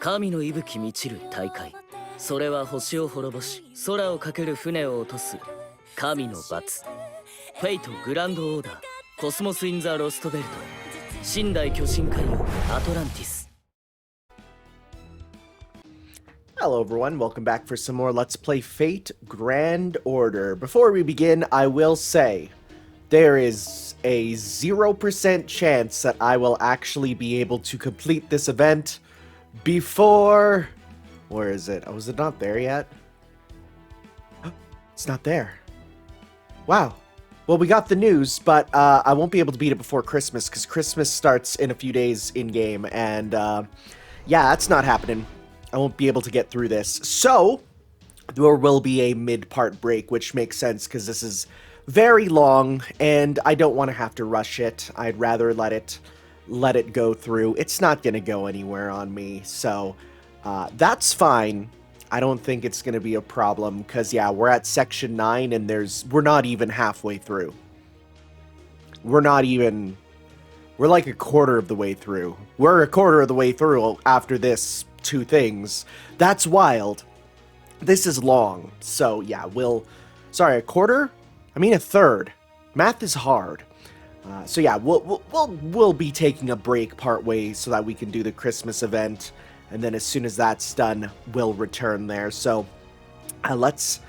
神の息吹満ちる大海。それは星を滅ぼし、空をかける船を落とす神の罰。フェイトグランドオーダー、コスモス・イン・ザ・ロストベルト。寝台巨神海洋アトランティス。Hello everyone, welcome back for some more Let's Play Fate Grand Order. Before we begin, I will say, there is a 0% chance that I will actually be able to complete this event before... Where is it? Oh, is it not there yet? It's not there. Wow. Well, we got the news, but I won't be able to beat it before Christmas, because Christmas starts in a few days in-game, and yeah, that's not happening. I won't be able to get through this. So, there will be a mid-part break, which makes sense because this is very long, and I don't want to have to rush it. I'd rather let it go through. It's not going to go anywhere on me, so that's fine. I don't think it's going to be a problem because, yeah, we're at Section 9, and we're not even halfway through. We're like a quarter of the way through. We're a quarter of the way through after this. 2 things. That's wild. This is long. So, yeah, sorry, a quarter? I mean a third. Math is hard. So, yeah, we'll be taking a break part way so that we can do the Christmas event. And then as soon as that's done, we'll return there. So, let's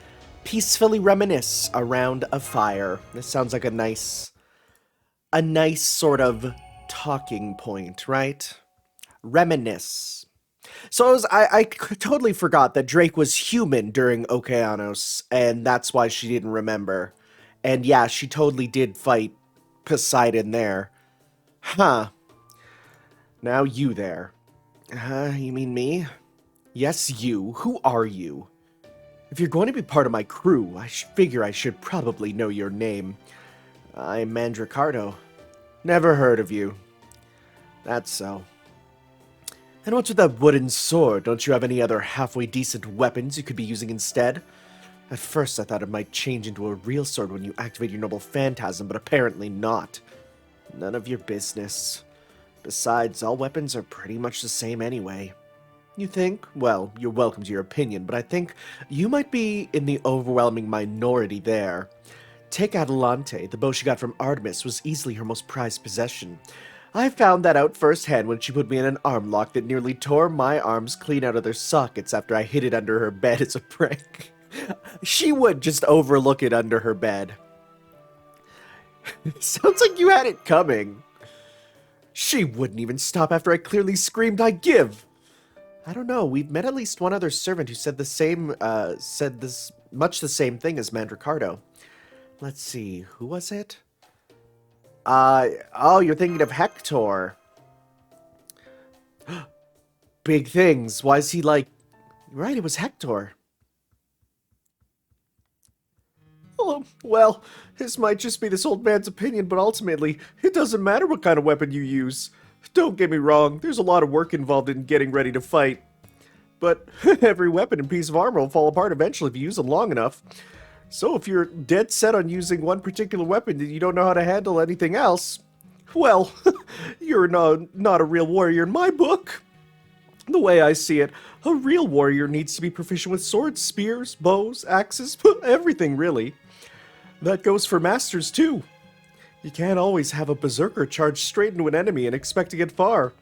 peacefully reminisce around a fire. This sounds like a nice sort of talking point, right? Reminisce. So I totally forgot that Drake was human during Okeanos, and that's why she didn't remember. And yeah, she totally did fight Poseidon there. Huh. Now you there. You mean me? Yes, you. Who are you? If you're going to be part of my crew, I figure I should probably know your name. I'm Mandricardo. Never heard of you. That's so. And what's with that wooden sword? Don't you have any other halfway decent weapons you could be using instead? At first I thought it might change into a real sword when you activate your noble phantasm, but apparently not. None of your business. Besides, all weapons are pretty much the same anyway. You think? Well, you're welcome to your opinion, but I think you might be in the overwhelming minority there. Take Adelante. The bow she got from Artemis was easily her most prized possession. I found that out firsthand when she put me in an arm lock that nearly tore my arms clean out of their sockets after I hid it under her bed as a prank. She would just overlook it under her bed. Sounds like you had it coming. She wouldn't even stop after I clearly screamed, "I give!" I don't know, we've met at least one other servant who said much the same thing as Mandricardo. Let's see, who was it? Oh, you're thinking of Hector. Big things. Why is he like... Right, it was Hector. Oh, well, this might just be this old man's opinion, but ultimately, it doesn't matter what kind of weapon you use. Don't get me wrong, there's a lot of work involved in getting ready to fight. But every weapon and piece of armor will fall apart eventually if you use them long enough. So if you're dead set on using one particular weapon and you don't know how to handle anything else, well, you're not a real warrior in my book. The way I see it, a real warrior needs to be proficient with swords, spears, bows, axes, everything really. That goes for masters too. You can't always have a berserker charge straight into an enemy and expect to get far.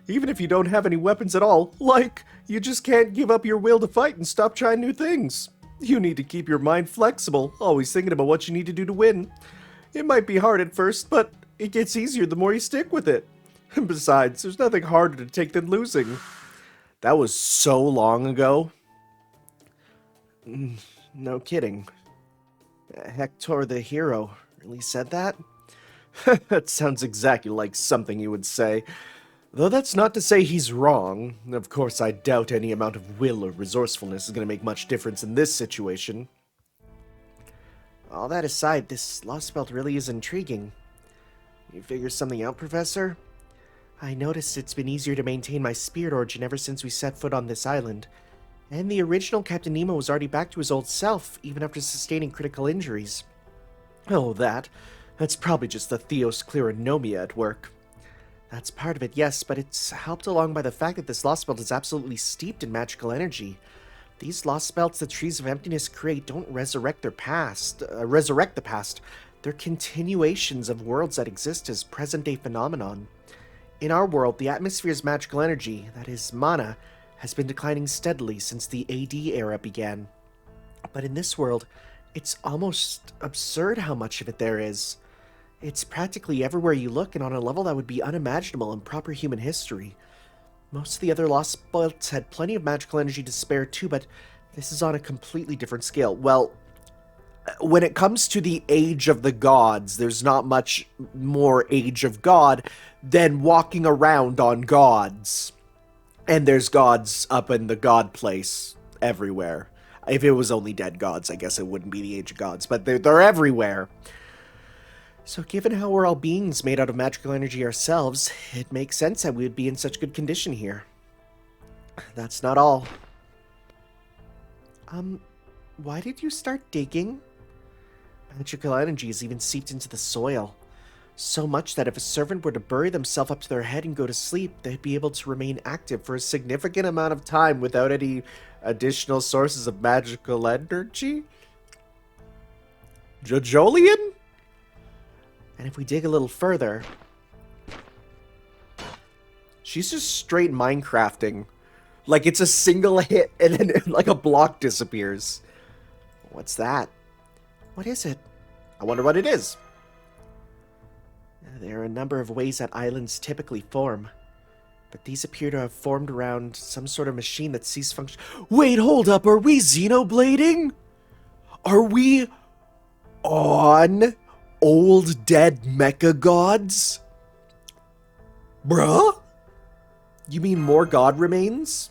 Even if you don't have any weapons at all, like, you just can't give up your will to fight and stop trying new things. You need to keep your mind flexible, always thinking about what you need to do to win. It might be hard at first, but it gets easier the more you stick with it. And besides, there's nothing harder to take than losing. That was so long ago. No kidding. Hector the hero really said that? That sounds exactly like something you would say. Though that's not to say he's wrong. Of course, I doubt any amount of will or resourcefulness is going to make much difference in this situation. All that aside, this Lostbelt really is intriguing. You figure something out, Professor? I noticed it's been easier to maintain my spirit origin ever since we set foot on this island. And the original Captain Nemo was already back to his old self, even after sustaining critical injuries. Oh, that's probably just the Theos Cleronomia at work. That's part of it, yes, but it's helped along by the fact that this Lostbelt is absolutely steeped in magical energy. These Lostbelts the Trees of Emptiness create don't resurrect the past. They're continuations of worlds that exist as present-day phenomenon. In our world, the atmosphere's magical energy, that is, mana, has been declining steadily since the AD era began. But in this world, it's almost absurd how much of it there is. It's practically everywhere you look and on a level that would be unimaginable in proper human history. Most of the other Lostbelts had plenty of magical energy to spare too, but this is on a completely different scale. Well, when it comes to the Age of the Gods, there's not much more Age of God than walking around on gods. And there's gods up in the god place everywhere. If it was only dead gods, I guess it wouldn't be the Age of Gods, but they're everywhere. So given how we're all beings made out of magical energy ourselves, it makes sense that we would be in such good condition here. That's not all. Why did you start digging? Magical energy is even seeped into the soil. So much that if a servant were to bury themselves up to their head and go to sleep, they'd be able to remain active for a significant amount of time without any additional sources of magical energy? Jolian? And if we dig a little further, she's just straight Minecrafting. Like it's a single hit and then like a block disappears. What's that? What is it? I wonder what it is. There are a number of ways that islands typically form, but these appear to have formed around some sort of machine that ceased function. Wait, hold up, are we xenoblading? Are we on old dead mecha gods? Bruh? You mean more god remains?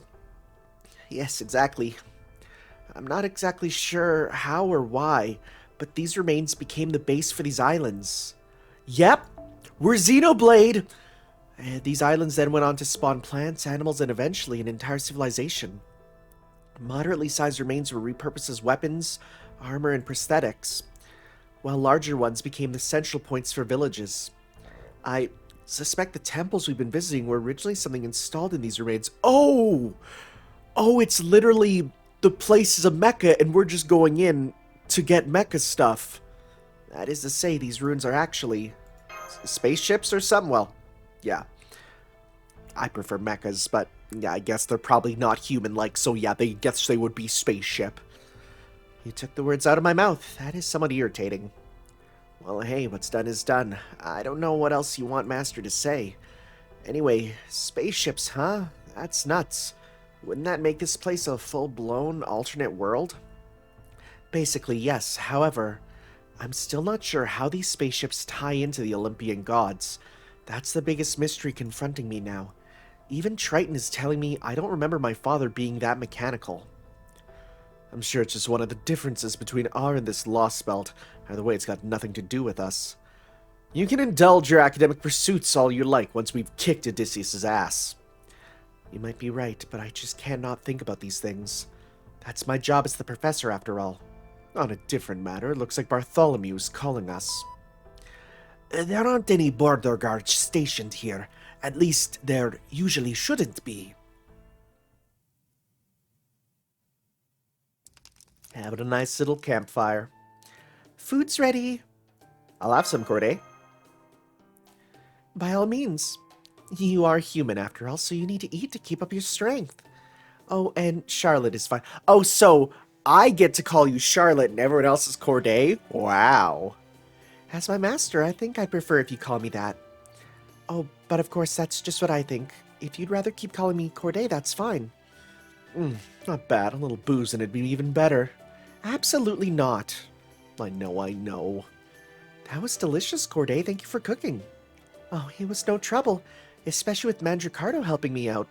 Yes, exactly. I'm not exactly sure how or why, but these remains became the base for these islands. Yep, we're Xenoblade! These islands then went on to spawn plants, animals, and eventually an entire civilization. Moderately sized remains were repurposed as weapons, armor, and prosthetics, while larger ones became the central points for villages. I suspect the temples we've been visiting were originally something installed in these remains. Oh! Oh, it's literally the places of Mecha, and we're just going in to get Mecha stuff. That is to say, these ruins are actually spaceships or something? Well, yeah. I prefer mechas, but yeah, I guess they're probably not human-like, so yeah, I guess they would be spaceship. You took the words out of my mouth. That is somewhat irritating. Well, hey, what's done is done. I don't know what else you want Master to say. Anyway, spaceships, huh? That's nuts. Wouldn't that make this place a full-blown alternate world? Basically, yes. However, I'm still not sure how these spaceships tie into the Olympian gods. That's the biggest mystery confronting me now. Even Triton is telling me I don't remember my father being that mechanical. I'm sure it's just one of the differences between our and this Lostbelt. Either way, it's got nothing to do with us. You can indulge your academic pursuits all you like once we've kicked Odysseus' ass. You might be right, but I just cannot think about these things. That's my job as the professor, after all. On a different matter, it looks like Bartholomew's calling us. There aren't any border guards stationed here. At least, there usually shouldn't be. Having a nice little campfire. Food's ready. I'll have some, Corday. By all means. You are human, after all, so you need to eat to keep up your strength. Oh, and Charlotte is fine. Oh, so I get to call you Charlotte and everyone else is Corday? Wow. As my master, I think I'd prefer if you call me that. Oh, but of course, that's just what I think. If you'd rather keep calling me Corday, that's fine. Not bad. A little booze and it'd be even better. Absolutely not. I know. That was delicious, Corday. Thank you for cooking. Oh, it was no trouble. Especially with Mandricardo helping me out.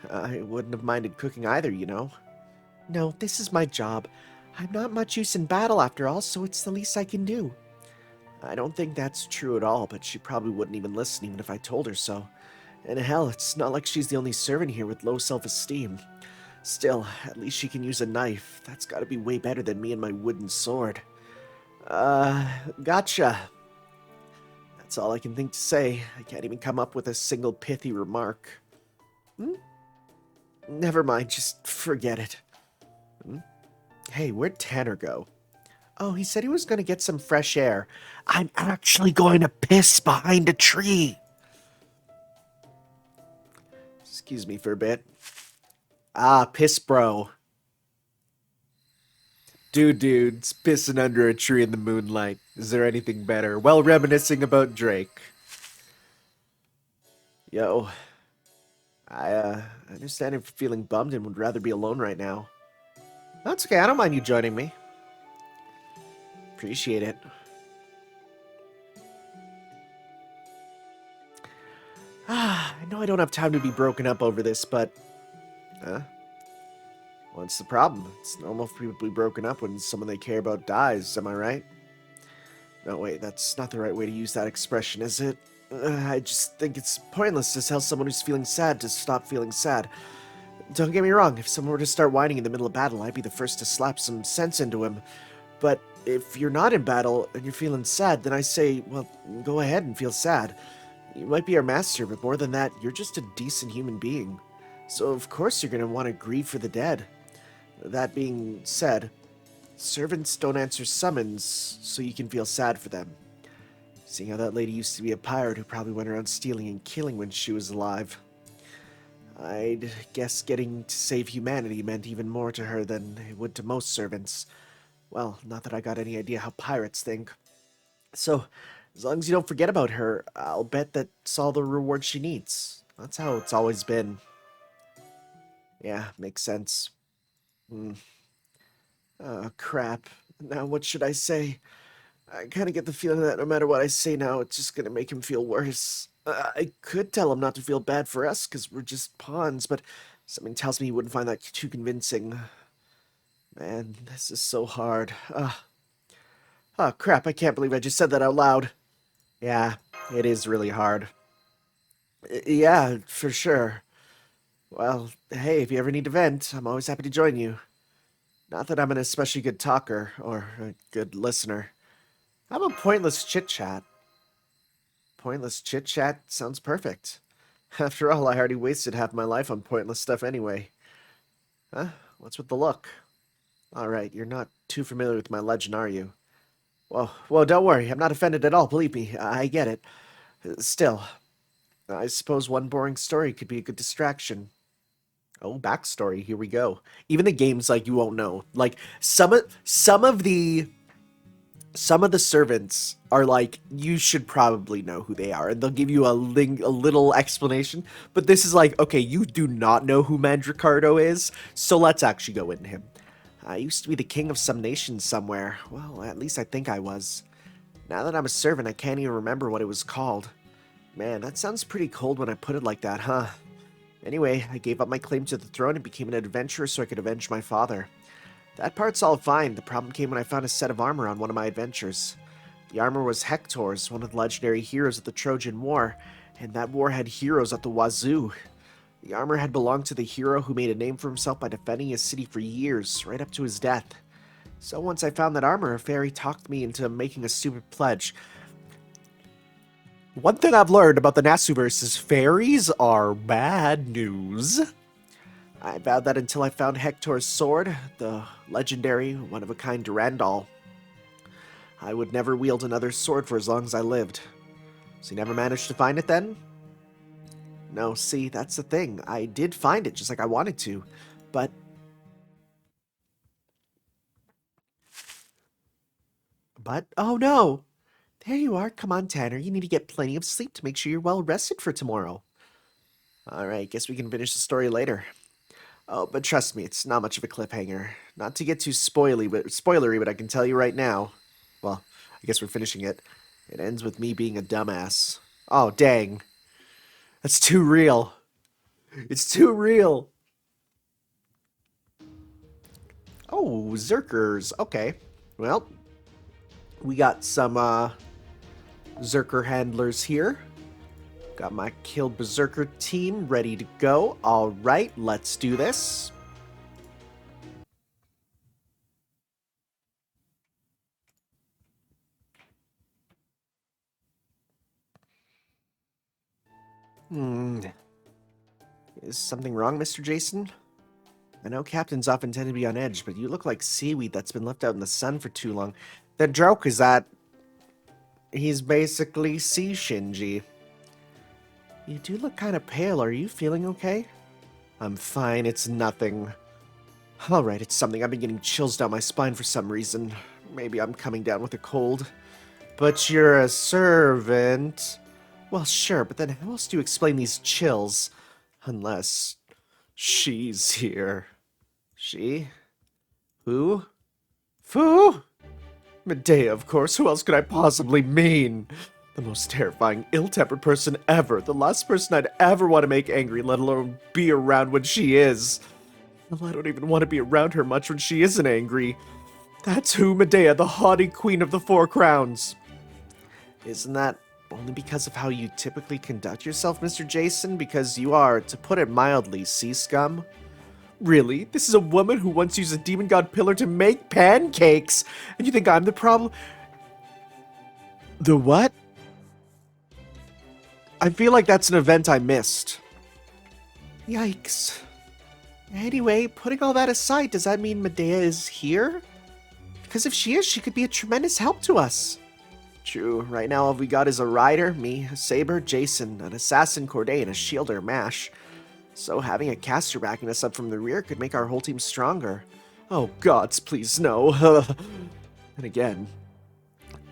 I wouldn't have minded cooking either, you know. No, this is my job. I'm not much use in battle after all, so it's the least I can do. I don't think that's true at all, but she probably wouldn't even listen even if I told her so. And hell, it's not like she's the only servant here with low self-esteem. Still, at least she can use a knife. That's gotta be way better than me and my wooden sword. Gotcha. That's all I can think to say. I can't even come up with a single pithy remark. Never mind, just forget it. Hey, where'd Tanner go? Oh, he said he was going to get some fresh air. I'm actually going to piss behind a tree. Excuse me for a bit. Ah, piss bro. Dude's pissing under a tree in the moonlight. Is there anything better? Well, reminiscing about Drake. Yo. I understand if you're feeling bummed and would rather be alone right now. That's okay, I don't mind you joining me. Appreciate it. I know I don't have time to be broken up over this, but... What's the problem? It's normal for people to be broken up when someone they care about dies, am I right? No, wait, that's not the right way to use that expression, is it? I just think it's pointless to tell someone who's feeling sad to stop feeling sad. Don't get me wrong, if someone were to start whining in the middle of battle, I'd be the first to slap some sense into him. But if you're not in battle and you're feeling sad, then I say, well, go ahead and feel sad. You might be our master, but more than that, you're just a decent human being. So of course you're going to want to grieve for the dead. That being said, servants don't answer summons, so you can feel sad for them. Seeing how that lady used to be a pirate who probably went around stealing and killing when she was alive. I'd guess getting to save humanity meant even more to her than it would to most servants. Well, not that I got any idea how pirates think. So, as long as you don't forget about her, I'll bet that's all the reward she needs. That's how it's always been. Yeah, makes sense. Oh, crap. Now what should I say? I kind of get the feeling that no matter what I say now, it's just going to make him feel worse. I could tell him not to feel bad for us, because we're just pawns, but something tells me he wouldn't find that too convincing. Man, this is so hard. Oh, crap, I can't believe I just said that out loud. Yeah, it is really hard. Yeah, for sure. Well, hey, if you ever need to vent, I'm always happy to join you. Not that I'm an especially good talker, or a good listener. How about pointless chit-chat? Pointless chit-chat sounds perfect. After all, I already wasted half my life on pointless stuff anyway. Huh? What's with the look? Alright, you're not too familiar with my legend, are you? Well, don't worry, I'm not offended at all, believe me, I get it. Still, I suppose one boring story could be a good distraction. Oh, backstory, here we go. Even the games, like, you won't know. Like, some of the servants are like, you should probably know who they are, and they'll give you a little explanation. But this is like, okay, you do not know who Mandricardo is, so let's actually go into him. I used to be the king of some nation somewhere. Well, at least I think I was. Now that I'm a servant, I can't even remember what it was called. Man, that sounds pretty cold when I put it like that, huh? Anyway, I gave up my claim to the throne and became an adventurer so I could avenge my father. That part's all fine. The problem came when I found a set of armor on one of my adventures. The armor was Hector's, one of the legendary heroes of the Trojan War, and that war had heroes at the wazoo. The armor had belonged to the hero who made a name for himself by defending his city for years, right up to his death. So once I found that armor, a fairy talked me into making a stupid pledge. One thing I've learned about the Nasuverse is fairies are bad news. I vowed that until I found Hector's sword, the legendary, one-of-a-kind Durandal, I would never wield another sword for as long as I lived. So you never managed to find it then? No, see, that's the thing. I did find it just like I wanted to, but... oh no! There you are. Come on, Tanner. You need to get plenty of sleep to make sure you're well rested for tomorrow. Alright, guess we can finish the story later. Oh, but trust me, it's not much of a cliffhanger. Not to get too spoilery, but I can tell you right now. Well, I guess we're finishing it. It ends with me being a dumbass. Oh, dang. That's too real. It's too real. Oh, Zerkers. Okay. Well, we got some Zerker handlers here. Got my Killed Berserker team ready to go. Alright, let's do this. Is something wrong, Mr. Jason? I know captains often tend to be on edge, but you look like seaweed that's been left out in the sun for too long. The joke is that he's basically Sea Shinji. You do look kind of pale. Are you feeling okay? I'm fine. It's nothing. Alright, it's something. I've been getting chills down my spine for some reason. Maybe I'm coming down with a cold. But you're a servant. Well, sure, but then how else do you explain these chills? Unless she's here. She? Who? Fu? Medea, of course. Who else could I possibly mean? The most terrifying, ill-tempered person ever. The last person I'd ever want to make angry, let alone be around when she is. Well, I don't even want to be around her much when she isn't angry. That's who, Medea, the haughty queen of the Four Crowns. Isn't that only because of how you typically conduct yourself, Mr. Jason? Because you are, to put it mildly, sea scum? Really? This is a woman who once used a demon god pillar to make pancakes, and you think I'm the problem? The what? I feel like that's an event I missed. Yikes. Anyway, putting all that aside, does that mean Medea is here? Because if she is, she could be a tremendous help to us. True, right now all we got is a rider, me, a saber, Jason, an assassin, Corday, and a shielder, Mash. So having a caster backing us up from the rear could make our whole team stronger. Oh gods, please no. And again,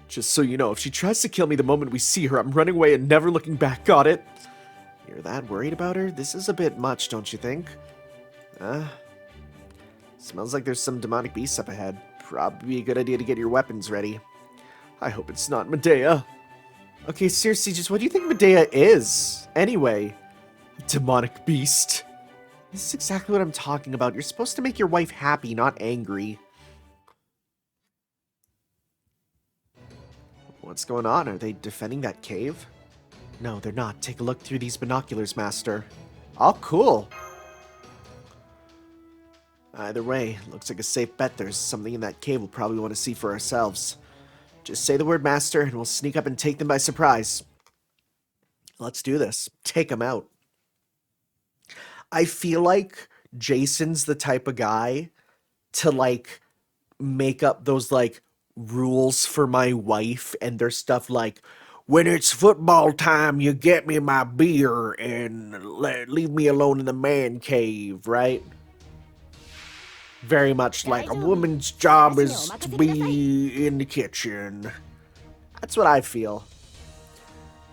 just so you know, if she tries to kill me the moment we see her, I'm running away and never looking back, got it? You're that worried about her? This is a bit much, don't you think? Smells like there's some demonic beasts up ahead. Probably a good idea to get your weapons ready. I hope it's not Medea. Okay, seriously, just what do you think Medea is? Anyway, demonic beast. This is exactly what I'm talking about. You're supposed to make your wife happy, not angry. What's going on? Are they defending that cave? No, they're not. Take a look through these binoculars, Master. Oh, cool. Either way, looks like a safe bet. There's something in that cave we'll probably want to see for ourselves. Just say the word, Master, and we'll sneak up and take them by surprise. Let's do this. Take them out. I feel like Jason's the type of guy to, like, make up those, like, rules for my wife, and there's stuff like, when it's football time, you get me my beer and leave me alone in the man cave, right? Very much like a woman's job is to be in the kitchen. That's what I feel.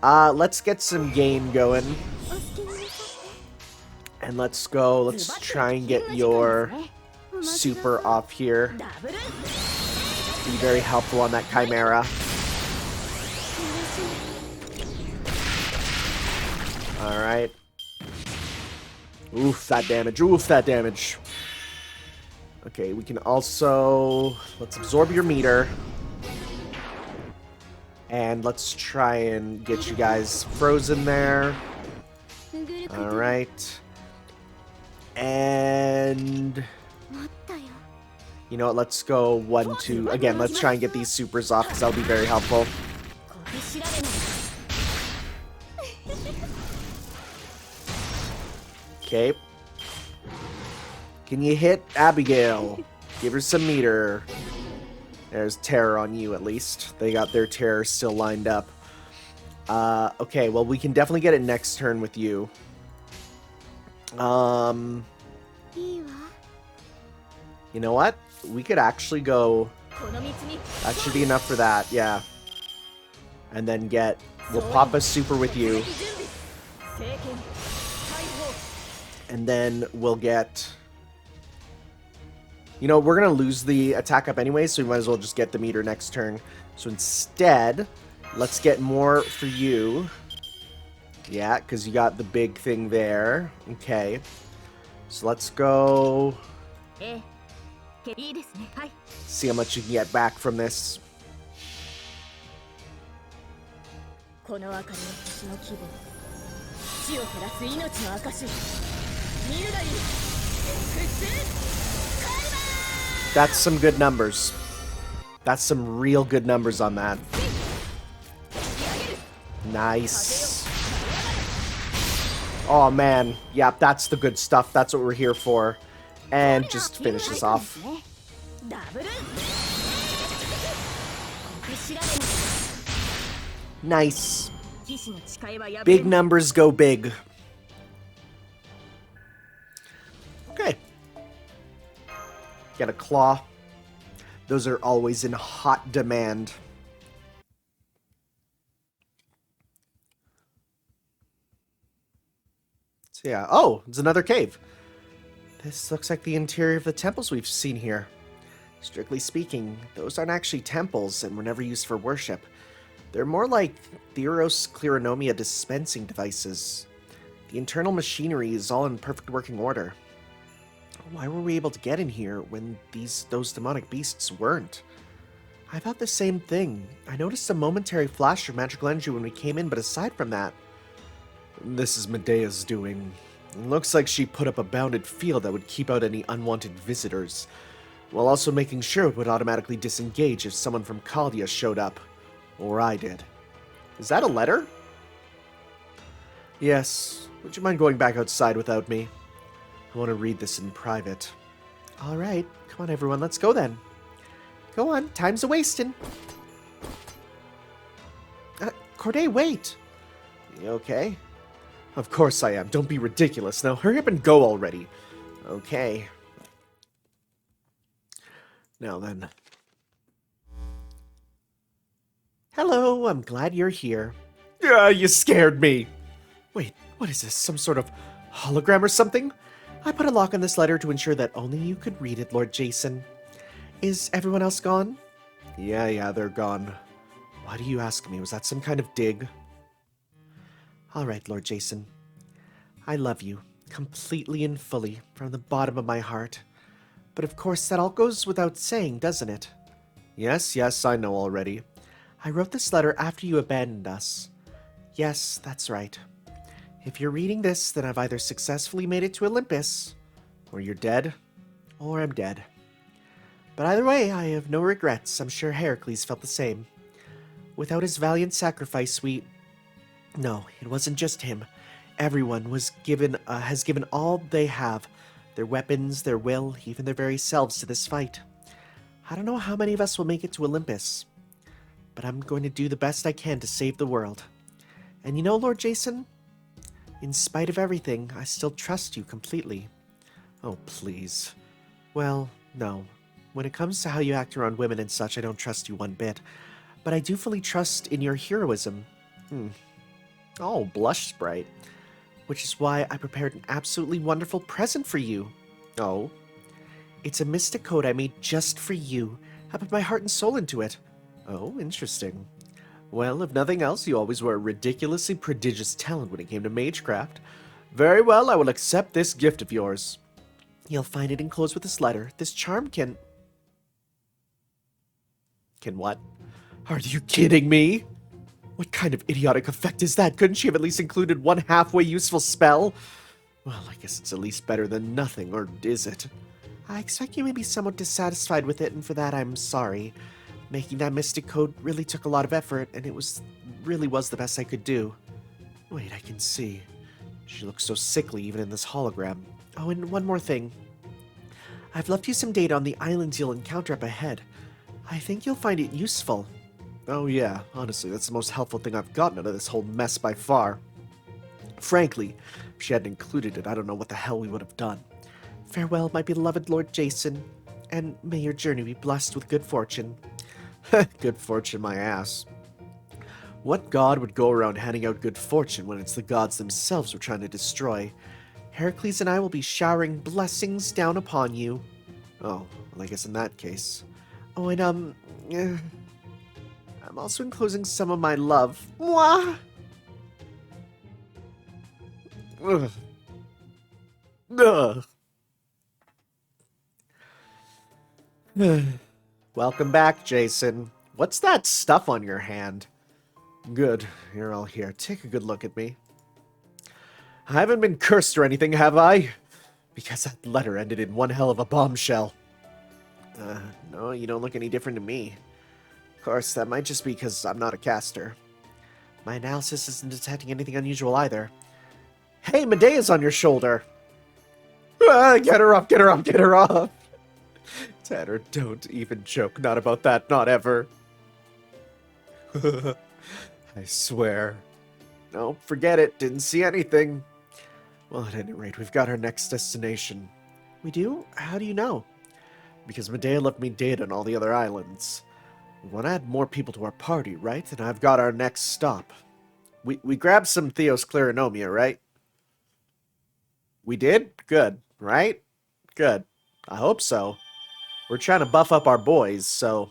Let's get some game going. And let's go. Let's try and get your super off here. Be very helpful on that Chimera. Alright. Oof, that damage. Oof, that damage. Okay, we can also... Let's absorb your meter. And let's try and get you guys frozen there. Alright. And... You know what, let's go 1, 2... Again, let's try and get these supers off, because that'll be very helpful. Okay. Can you hit Abigail? Give her some meter. There's terror on you, at least. They got their terror still lined up. Okay, well, we can definitely get it next turn with you. You know what? We could actually go... That should be enough for that, yeah. And then get... We'll pop a super with you. And then we'll get... You know, we're going to lose the attack up anyway, so we might as well just get the meter next turn. So instead, let's get more for you. Yeah, because you got the big thing there. Okay. So let's go... See how much you can get back from this. That's some good numbers. That's some real good numbers on that. Nice. Oh man, yeah, that's the good stuff. That's what we're here for. And just finish this off. Nice. Big numbers go big. Okay. Get a claw. Those are always in hot demand. So yeah. Oh, it's another cave. This looks like the interior of the temples we've seen here. Strictly speaking, those aren't actually temples and were never used for worship. They're more like Theros Cleronomia dispensing devices. The internal machinery is all in perfect working order. Why were we able to get in here when those demonic beasts weren't? I thought the same thing. I noticed a momentary flash of magical energy when we came in, but aside from that... This is Medea's doing. It looks like she put up a bounded field that would keep out any unwanted visitors, while also making sure it would automatically disengage if someone from Chaldea showed up. Or I did. Is that a letter? Yes. Would you mind going back outside without me? I want to read this in private. Alright, come on everyone, let's go then. Go on, time's a-wasting. Corday, wait! You okay? Of course I am, don't be ridiculous. Now hurry up and go already. Okay. Now then. Hello, I'm glad you're here. Yeah, you scared me! Wait, what is this, some sort of hologram or something? I put a lock on this letter to ensure that only you could read it, Lord Jason. Is everyone else gone? Yeah, they're gone. Why do you ask me? Was that some kind of dig? Alright, Lord Jason. I love you, completely and fully, from the bottom of my heart. But of course that all goes without saying, doesn't it? Yes, I know already. I wrote this letter after you abandoned us. Yes, that's right. If you're reading this, then I've either successfully made it to Olympus, or you're dead, or I'm dead. But either way, I have no regrets. I'm sure Heracles felt the same. Without his valiant sacrifice, No, it wasn't just him. Everyone has given all they have. Their weapons, their will, even their very selves to this fight. I don't know how many of us will make it to Olympus, but I'm going to do the best I can to save the world. And you know, Lord Jason? In spite of everything, I still trust you completely. Oh, please. Well, no. When it comes to how you act around women and such, I don't trust you one bit. But I do fully trust in your heroism. Oh, blush sprite. Which is why I prepared an absolutely wonderful present for you. Oh. It's a mystic code I made just for you. I put my heart and soul into it. Oh, interesting. Well, if nothing else, you always were a ridiculously prodigious talent when it came to magecraft. Very well, I will accept this gift of yours. You'll find it enclosed with this letter. This charm can... Can what? Are you kidding me? What kind of idiotic effect is that? Couldn't she have at least included one halfway useful spell? Well, I guess it's at least better than nothing, or is it? I expect you may be somewhat dissatisfied with it, and for that I'm sorry. Making that mystic code really took a lot of effort, and it really was the best I could do. Wait, I can see. She looks so sickly even in this hologram. Oh, and one more thing. I've left you some data on the islands you'll encounter up ahead. I think you'll find it useful. Oh yeah, honestly, that's the most helpful thing I've gotten out of this whole mess by far. Frankly, if she hadn't included it, I don't know what the hell we would have done. Farewell, my beloved Lord Jason, and may your journey be blessed with good fortune. Good fortune, my ass. What god would go around handing out good fortune when it's the gods themselves we're trying to destroy? Heracles and I will be showering blessings down upon you. Oh, well, I guess in that case. Oh, and, I'm also enclosing some of my love. Mwah! Ugh. Ugh. Welcome back, Jason. What's that stuff on your hand? Good, you're all here. Take a good look at me. I haven't been cursed or anything, have I? Because that letter ended in one hell of a bombshell. No, you don't look any different to me. Of course, that might just be because I'm not a caster. My analysis isn't detecting anything unusual either. Hey, Medea's on your shoulder. Ah, get her up, get her up, get her up. Tanner, don't even joke. Not about that, not ever. I swear. No, forget it. Didn't see anything. Well, at any rate, we've got our next destination. We do? How do you know? Because Medea left me data on all the other islands. We want to add more people to our party, right? And I've got our next stop. We grabbed some Theos Clarinomia, right? We did? Good, right? Good. I hope so. We're trying to buff up our boys, so...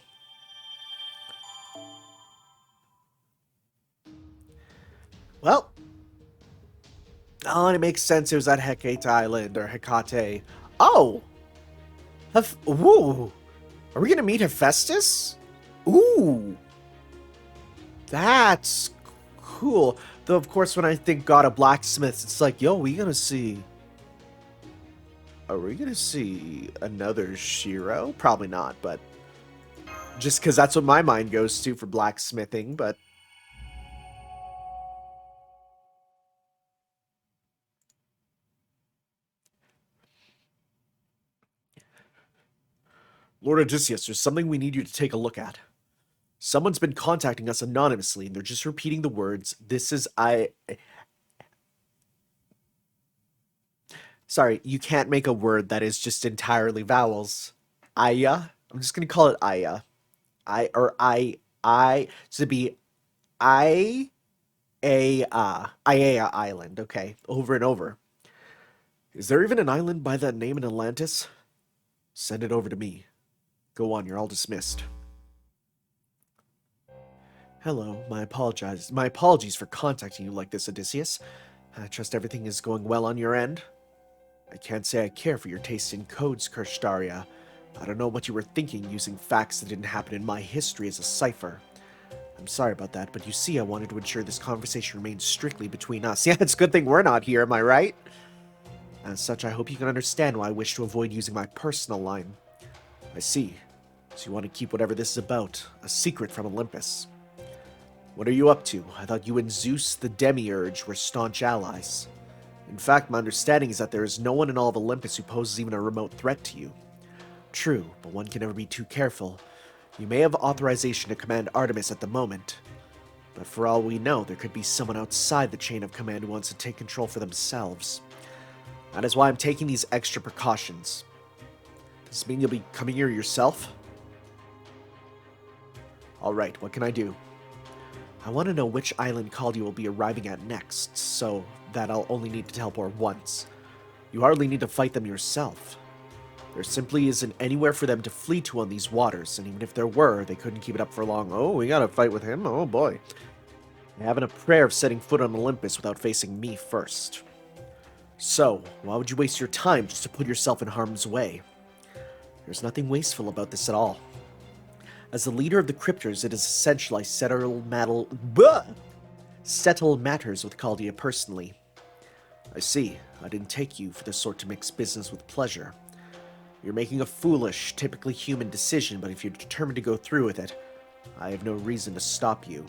Well... Oh, and it makes sense it was at Hecate Island, or Hecate. Oh! Woo! Are we gonna meet Hephaestus? Ooh! That's cool. Though, of course, when I think God of Blacksmiths, it's like, yo, we gonna see... Are we gonna see another Shiro? Probably not, but... Just because that's what my mind goes to for blacksmithing, but... Lord Odysseus, there's something we need you to take a look at. Someone's been contacting us anonymously, and they're just repeating the words, this is Sorry, you can't make a word that is just entirely vowels. Aya? I'm just gonna call it Aya. So it'd be Iaya Island, okay, over and over. Is there even an island by that name in Atlantis? Send it over to me. Go on, you're all dismissed. Hello, my apologies for contacting you like this, Odysseus. I trust everything is going well on your end. I can't say I care for your taste in codes, Kirshtaria. I don't know what you were thinking using facts that didn't happen in my history as a cipher. I'm sorry about that, but you see, I wanted to ensure this conversation remains strictly between us. Yeah, it's a good thing we're not here, am I right? As such, I hope you can understand why I wish to avoid using my personal line. I see. So you want to keep whatever this is about a secret from Olympus. What are you up to? I thought you and Zeus the Demiurge were staunch allies. In fact, my understanding is that there is no one in all of Olympus who poses even a remote threat to you. True, but one can never be too careful. You may have authorization to command Artemis at the moment, but for all we know, there could be someone outside the chain of command who wants to take control for themselves. That is why I'm taking these extra precautions. Does this mean you'll be coming here yourself? Alright, what can I do? I want to know which island Caldia will be arriving at next, so that I'll only need to teleport once. You hardly need to fight them yourself. There simply isn't anywhere for them to flee to on these waters, and even if there were, they couldn't keep it up for long. Oh, we gotta fight with him? Oh boy. I haven't a prayer of setting foot on Olympus without facing me first. So, why would you waste your time just to put yourself in harm's way? There's nothing wasteful about this at all. As the leader of the Cryptors, it is essential I settle matters with Caldia personally. I see. I didn't take you for the sort to mix business with pleasure. You're making a foolish, typically human decision, but if you're determined to go through with it, I have no reason to stop you.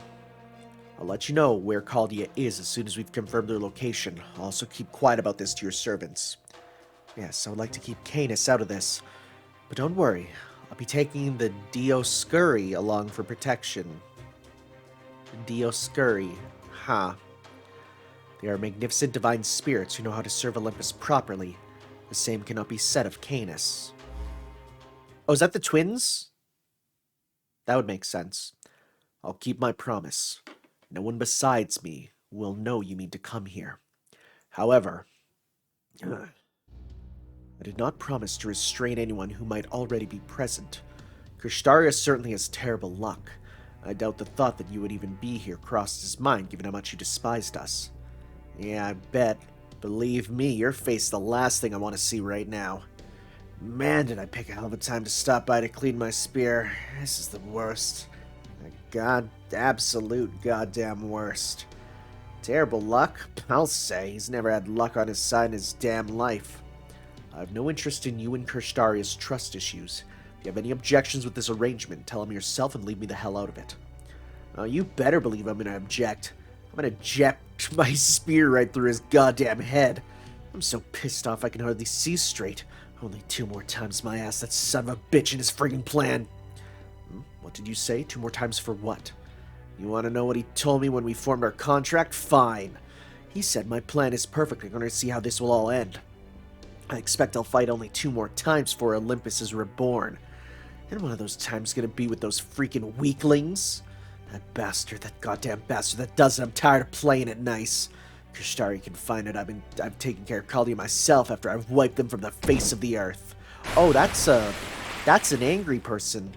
I'll let you know where Caldia is as soon as we've confirmed their location. I'll also keep quiet about this to your servants. Yes, I would like to keep Canis out of this, but don't worry. I'll be taking the Dioscuri along for protection. Dioscuri, huh. They are magnificent divine spirits who know how to serve Olympus properly. The same cannot be said of Canis. Oh, is that the twins? That would make sense. I'll keep my promise. No one besides me will know you mean to come here. However, I did not promise to restrain anyone who might already be present. Kirshtaria certainly has terrible luck. I doubt the thought that you would even be here crossed his mind, given how much you despised us. Yeah, I bet. Believe me, your face is the last thing I want to see right now. Man, did I pick a hell of a time to stop by to clean my spear. This is the worst. Absolute goddamn worst. Terrible luck? I'll say. He's never had luck on his side in his damn life. I have no interest in you and Kirstaria's trust issues. If you have any objections with this arrangement, tell him yourself and leave me the hell out of it. You better believe I'm gonna object. I'm gonna My spear right through his goddamn head. I'm so pissed off I can hardly see straight. Only 2 more times my ass, that son of a bitch and his friggin' plan. What did you say? 2 more times for what? You want to know what he told me when we formed our contract? Fine. He said my plan is perfect. I'm going to see how this will all end. I expect I'll fight only 2 more times before Olympus is reborn. And one of those times is going to be with those freaking weaklings. That goddamn bastard that does it. I'm tired of playing it nice. Kushtari can find it. I've taken care of Kaldi myself after I've wiped them from the face of the earth. Oh, that's an angry person.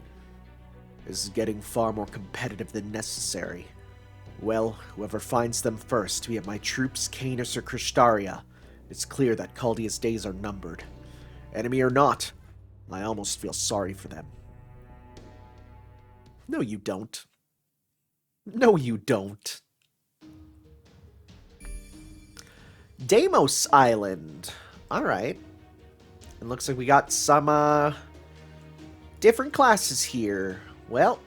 This is getting far more competitive than necessary. Well, whoever finds them first, be it my troops, Canis, or Kristaria, it's clear that Kaldia's days are numbered. Enemy or not, I almost feel sorry for them. No, you don't. No, you don't. Deimos Island. Alright. It looks like we got some, different classes here. Well,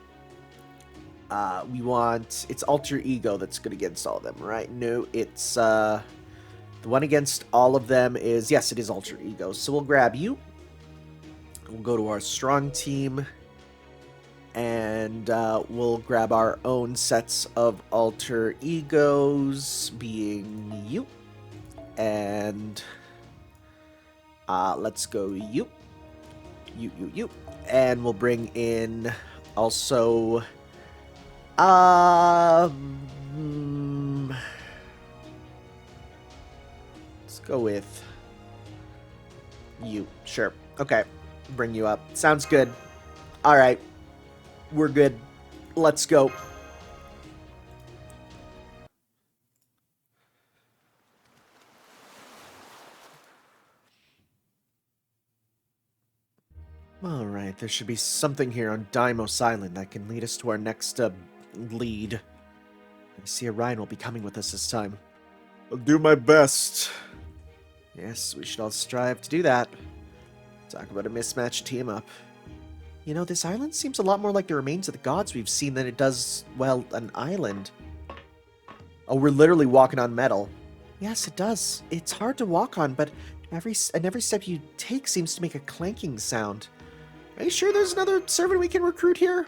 we want... It's Alter Ego that's good against all of them, right? No, it's, the one against all of them is... Yes, it is Alter Ego. So we'll grab you. We'll go to our strong team. And, we'll grab our own sets of Alter Egos, being you. And, let's go you. You. And we'll bring in... Also, let's go with you. Sure. Okay. Bring you up. Sounds good. All right. We're good. Let's go. Alright, there should be something here on Deimos Island that can lead us to our next, lead. I see Orion will be coming with us this time. I'll do my best. Yes, we should all strive to do that. Talk about a mismatched team-up. You know, this island seems a lot more like the remains of the gods we've seen than it does, well, an island. Oh, we're literally walking on metal. Yes, it does. It's hard to walk on, but every step you take seems to make a clanking sound. Are you sure there's another servant we can recruit here?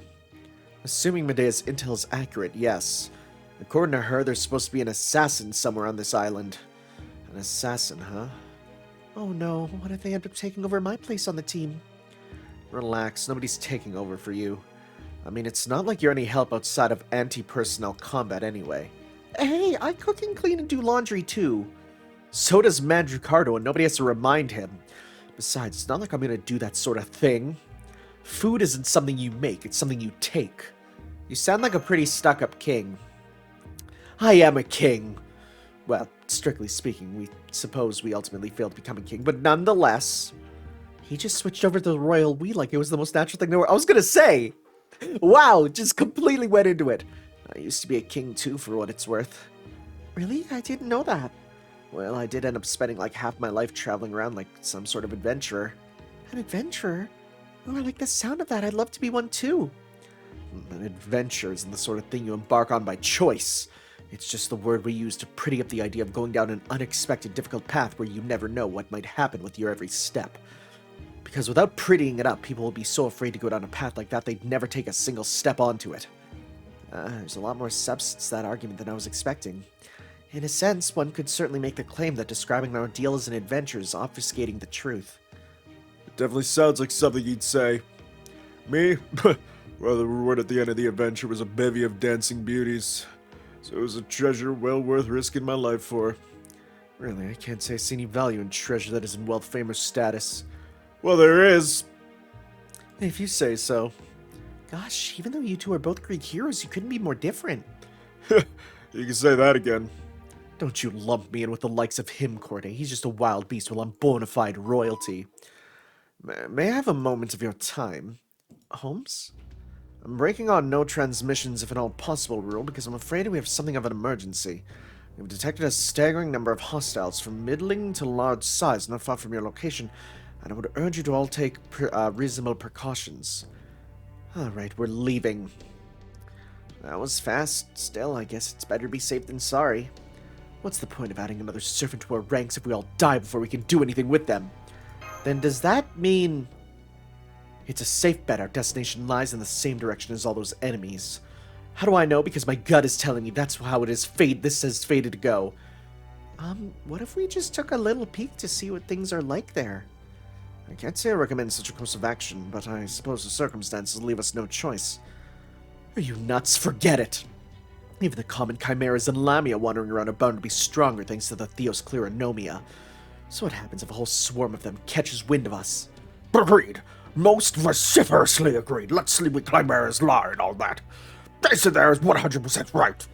Assuming Medea's intel is accurate, yes. According to her, there's supposed to be an assassin somewhere on this island. An assassin, huh? Oh no, what if they end up taking over my place on the team? Relax, nobody's taking over for you. I mean, it's not like you're any help outside of anti-personnel combat anyway. Hey, I cook and clean and do laundry too. So does Mandricardo, and nobody has to remind him. Besides, it's not like I'm gonna do that sort of thing. Food isn't something you make, it's something you take. You sound like a pretty stuck-up king. I am a king. Well, strictly speaking, we suppose we ultimately failed to become a king, but nonetheless, he just switched over to the royal we like it was the most natural thing in the world. I was gonna say, wow, just completely went into it. I used to be a king too, for what it's worth. Really? I didn't know that. Well, I did end up spending like half my life traveling around like some sort of adventurer. An adventurer? Oh, I like the sound of that. I'd love to be one too. An adventure isn't the sort of thing you embark on by choice. It's just the word we use to pretty up the idea of going down an unexpected, difficult path where you never know what might happen with your every step. Because without prettying it up, people will be so afraid to go down a path like that they'd never take a single step onto it. There's a lot more substance to that argument than I was expecting. In a sense, one could certainly make the claim that describing our ordeal as an adventure is obfuscating the truth. It definitely sounds like something you'd say. Me? Well, the reward at the end of the adventure was a bevy of dancing beauties. So it was a treasure well worth risking my life for. Really, I can't say I see any value in treasure that isn't wealth, fame, or status. Well, there is. If you say so. Gosh, even though you two are both Greek heroes, you couldn't be more different. You can say that again. Don't you lump me in with the likes of him, Corday. He's just a wild beast while I'm bona fide royalty. May I have a moment of your time? Holmes? I'm breaking on no transmissions if at all possible rule because I'm afraid we have something of an emergency. We've detected a staggering number of hostiles from middling to large size not far from your location, and I would urge you to all take reasonable precautions. Alright, we're leaving. That was fast. Still, I guess it's better to be safe than sorry. What's the point of adding another servant to our ranks if we all die before we can do anything with them? Then does that mean... It's a safe bet our destination lies in the same direction as all those enemies. How do I know? Because my gut is telling me that's how this has fated to go. What if we just took a little peek to see what things are like there? I can't say I recommend such a course of action, but I suppose the circumstances leave us no choice. Are you nuts? Forget it! Even the common chimeras and Lamia wandering around are bound to be stronger thanks to the Theos Clearanomia. So what happens if a whole swarm of them catches wind of us? Agreed. Most vociferously agreed. Let's see what chimeras lie and all that. Jason there is 100% right.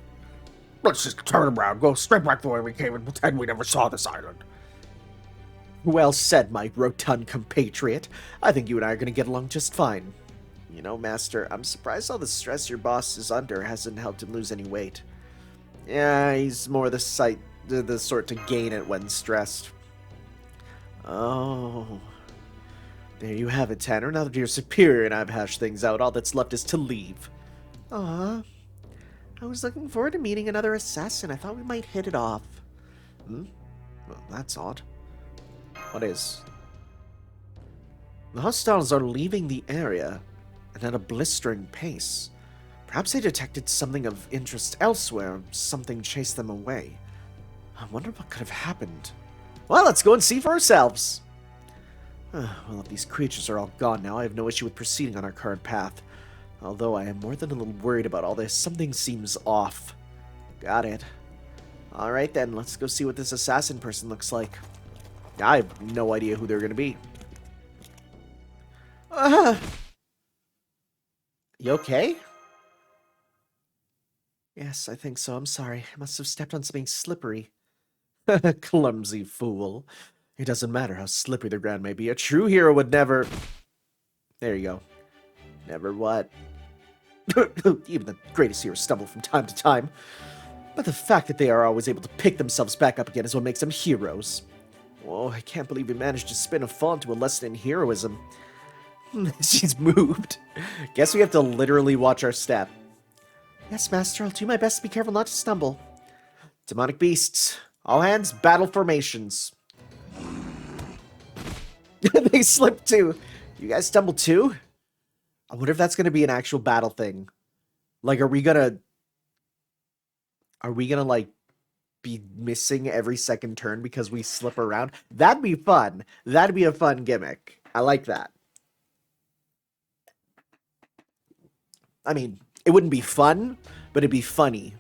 Let's just turn around, go straight back the way we came, and pretend we never saw this island. Well said, my rotund compatriot. I think you and I are going to get along just fine. You know, Master, I'm surprised all the stress your boss is under hasn't helped him lose any weight. Yeah, he's more the sort to gain it when stressed. Oh. There you have it, Tanner. Now that you're superior and I've hashed things out, all that's left is to leave. I was looking forward to meeting another assassin. I thought we might hit it off. Well, that's odd. What is? The hostiles are leaving the area, and at a blistering pace. Perhaps they detected something of interest elsewhere, something chased them away. I wonder what could have happened. Well, let's go and see for ourselves. Well, if these creatures are all gone now, I have no issue with proceeding on our current path. Although I am more than a little worried about all this, something seems off. Got it. Alright then, let's go see what this assassin person looks like. I have no idea who they're gonna be. You okay? Yes, I think so. I'm sorry. I must have stepped on something slippery. Clumsy fool. It doesn't matter how slippery the ground may be. A true hero would never... There you go. Never what? Even the greatest heroes stumble from time to time. But the fact that they are always able to pick themselves back up again is what makes them heroes. Oh, I can't believe we managed to spin a fall into a lesson in heroism. She's moved. Guess we have to literally watch our step. Yes, Master, I'll do my best to be careful not to stumble. Demonic beasts. All hands, battle formations. They slipped too. You guys stumble too? I wonder if that's going to be an actual battle thing. Like, are we gonna, like, be missing every second turn because we slip around? That'd be fun. That'd be a fun gimmick. I like that. I mean, it wouldn't be fun, but it'd be funny.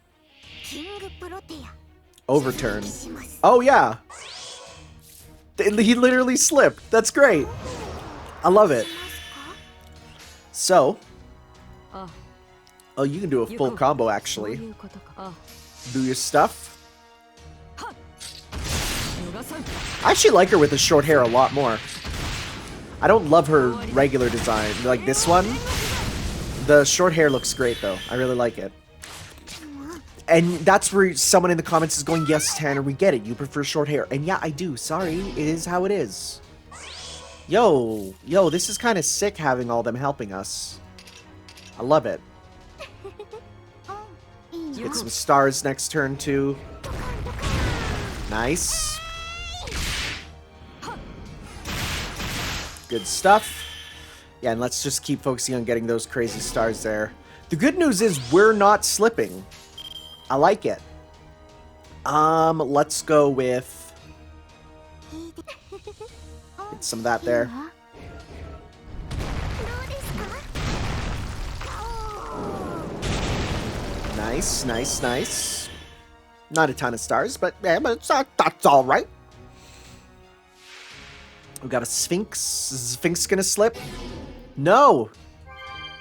Overturn. Oh, yeah. He literally slipped. That's great. I love it. So. Oh, you can do a full combo, actually. Do your stuff. I actually like her with the short hair a lot more. I don't love her regular design. Like this one. The short hair looks great, though. I really like it. And that's where someone in the comments is going, yes, Tanner, we get it. You prefer short hair. And yeah, I do. Sorry. It is how it is. Yo, this is kind of sick having all them helping us. I love it. Get some stars next turn, too. Nice. Good stuff. Yeah, and let's just keep focusing on getting those crazy stars there. The good news is we're not slipping. I like it. Let's go with... Get some of that there. Nice, nice, nice. Not a ton of stars, but yeah, but that's all right. We got a Sphinx. Is the Sphinx gonna slip? No.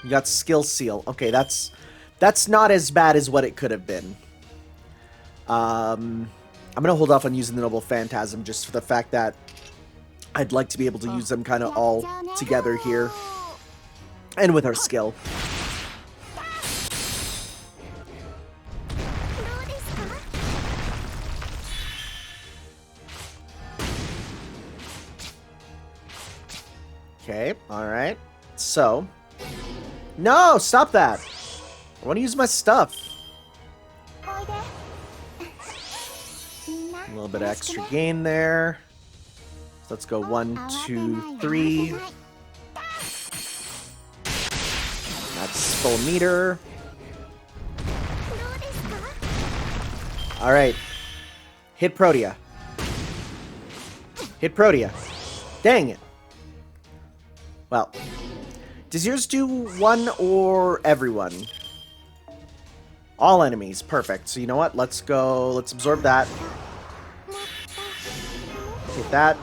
You got Skill Seal. Okay, that's not as bad as what it could have been. I'm gonna hold off on using the Noble Phantasm just for the fact that I'd like to be able to use them kind of all together here. And with our skill. Okay, alright. So. No, stop that! I want to use my stuff. little bit of extra gain there. So let's go 1, 2, 3. That's full meter. Alright. Hit Protea. Hit Protea. Dang it. Well. Does yours do one or everyone? All enemies. Perfect. So you know what? Let's go. Let's absorb that. Hit that.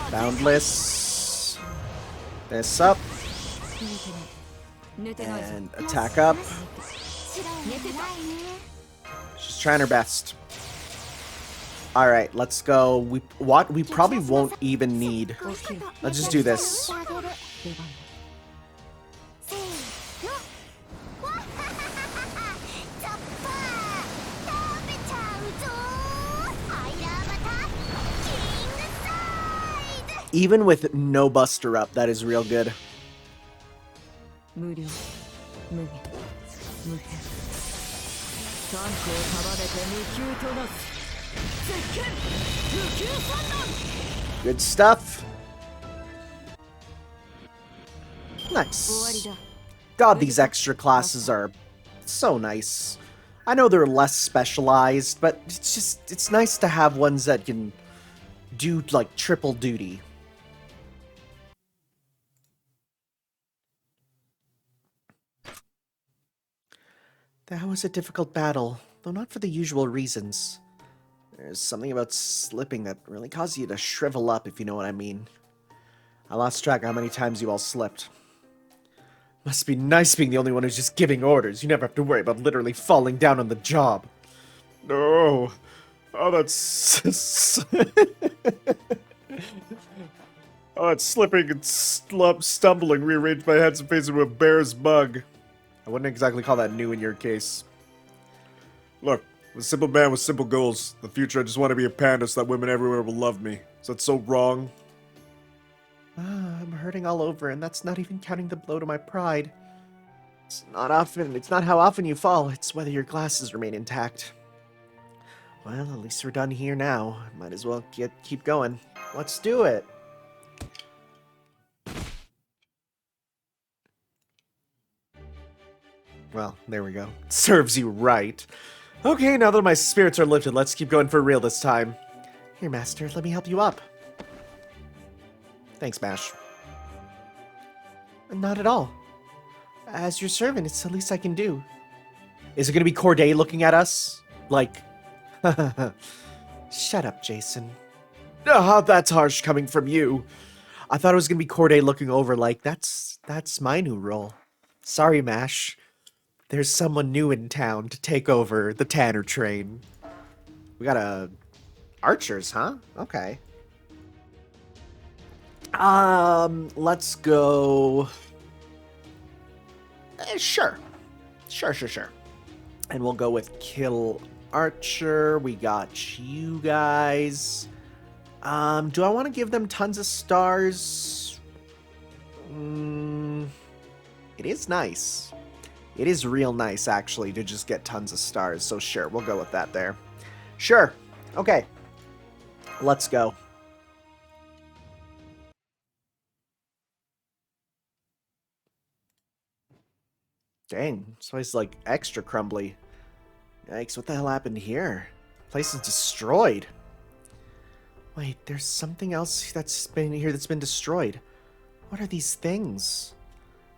Boundless. This up. And attack up. She's trying her best. Alright, let's go. We probably won't even need. Let's just do this. Even with no buster up, that is real good. Good stuff. Nice. God, these extra classes are so nice. I know they're less specialized, but it's nice to have ones that can do like triple duty. That was a difficult battle, though not for the usual reasons. There's something about slipping that really causes you to shrivel up, if you know what I mean. I lost track of how many times you all slipped. Must be nice being the only one who's just giving orders. You never have to worry about literally falling down on the job. No. Oh, that's... oh, that slipping and stumbling rearranged my head and face into a bear's mug. I wouldn't exactly call that new in your case. Look, I'm a simple man with simple goals. In the future, I just want to be a panda so that women everywhere will love me. Is that so wrong? I'm hurting all over, and that's not even counting the blow to my pride. It's not how often you fall, it's whether your glasses remain intact. Well, at least we're done here now. Might as well keep going. Let's do it! Well, there we go. Serves you right. Okay, now that my spirits are lifted, let's keep going for real this time. Here, Master, let me help you up. Thanks, Mash. Not at all. As your servant, it's the least I can do. Is it going to be Corday looking at us? Like... Shut up, Jason. Oh, that's harsh coming from you. I thought it was going to be Corday looking over like, that's my new role. Sorry, Mash. There's someone new in town to take over the Tanner train. We got archers, huh? Okay. Let's go... Sure. Sure. And we'll go with kill archer. We got you guys. Do I want to give them tons of stars? It is nice. It is real nice, actually, to just get tons of stars. So sure, we'll go with that there. Sure. Okay. Let's go. Dang, this place is like extra crumbly. Yikes, what the hell happened here? Place is destroyed. Wait, there's something else that's been here that's been destroyed. What are these things?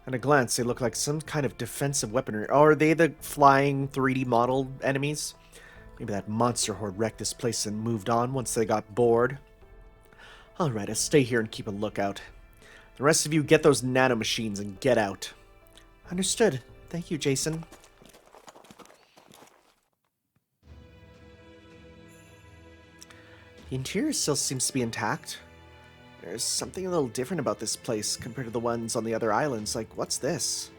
At a glance, they look like some kind of defensive weaponry. Oh, are they the flying 3D model enemies? Maybe that monster horde wrecked this place and moved on once they got bored. Alright, I'll stay here and keep a lookout. The rest of you get those nanomachines and get out. Understood. Thank you, Jason. The interior still seems to be intact. There's something a little different about this place compared to the ones on the other islands. Like, what's this?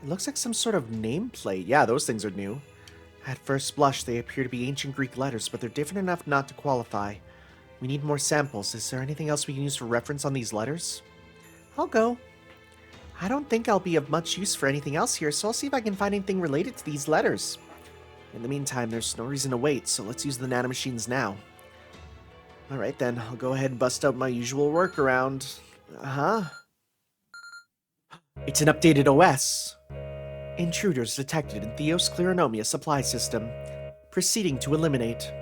It looks like some sort of nameplate. Yeah, those things are new. At first blush, they appear to be ancient Greek letters, but they're different enough not to qualify. We need more samples. Is there anything else we can use for reference on these letters? I'll go. I don't think I'll be of much use for anything else here, so I'll see if I can find anything related to these letters. In the meantime, there's no reason to wait, so let's use the nanomachines now. Alright then, I'll go ahead and bust out my usual workaround. Uh-huh. It's an updated OS. Intruders detected in Theos Cleronomia supply system. Proceeding to eliminate.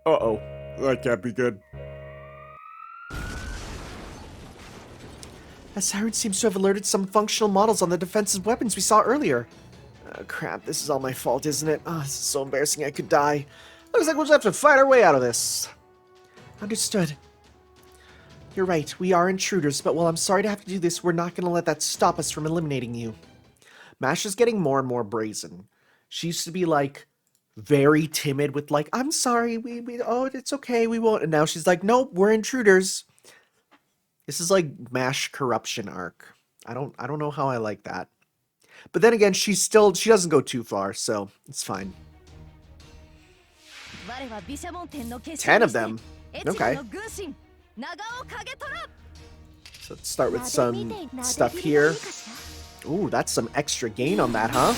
Uh-oh. That can't be good. A siren seems to have alerted some functional models on the defensive weapons we saw earlier. Crap, this is all my fault, isn't it? Oh, this is so embarrassing I could die. Looks like we'll just have to fight our way out of this. Understood. You're right, we are intruders, but while I'm sorry to have to do this, we're not going to let that stop us from eliminating you. Masha's getting more and more brazen. She used to be, like, very timid with, like, I'm sorry, oh, it's okay, we won't. And now she's like, nope, we're intruders. This is like Mash corruption arc. I don't know how I like that. But then again, she doesn't go too far, so it's fine. 10 of them. Okay. So let's start with some stuff here. Ooh, that's some extra gain on that, huh?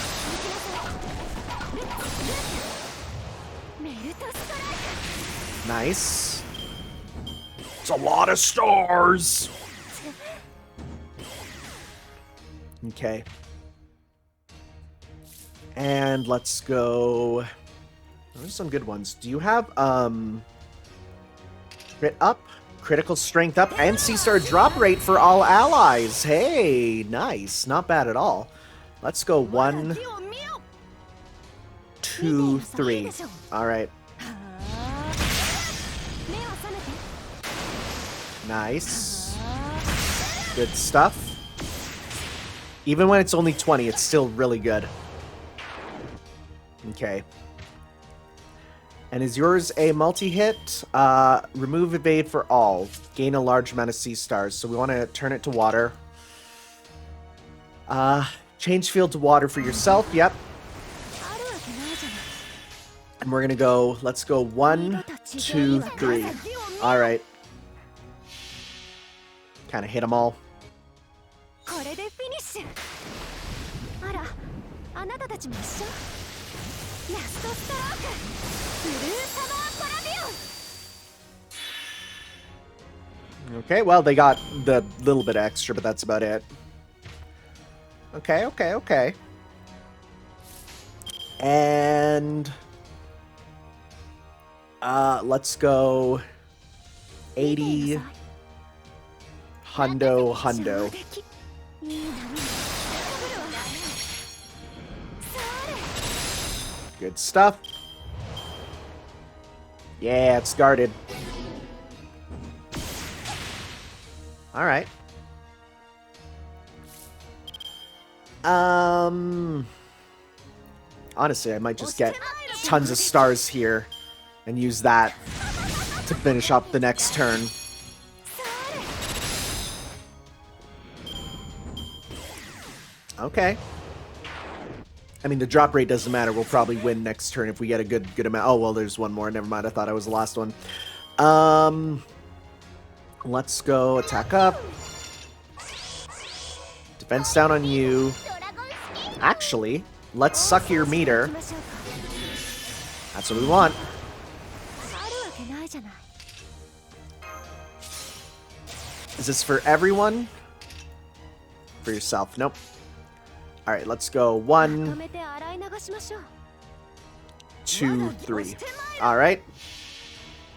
Nice. It's a lot of stars. Okay. And let's go. There's some good ones. Do you have crit up, critical strength up, and C-star drop rate for all allies? Hey, nice. Not bad at all. Let's go 1, 2, 3. All right. Nice. Good stuff. Even when it's only 20, it's still really good. Okay. And is yours a multi-hit? Remove evade for all. Gain a large amount of C-stars. So we want to turn it to water. Change field to water for yourself. Yep. And we're going to go, let's go 1, 2, 3. All right. Kind of hit them all. Okay, well, they got the little bit extra, but that's about it. Okay, okay, okay. And let's go 80 hundo. Good stuff. Yeah, it's guarded. All right. Honestly, I might just get tons of stars here and use that to finish up the next turn. Okay. I mean, the drop rate doesn't matter. We'll probably win next turn if we get a good amount. Oh, well, there's one more. Never mind. I thought I was the last one. Let's go attack up. Defense down on you. Actually, let's suck your meter. That's what we want. Is this for everyone? For yourself? Nope. Alright, let's go 1, 2, 3. Alright.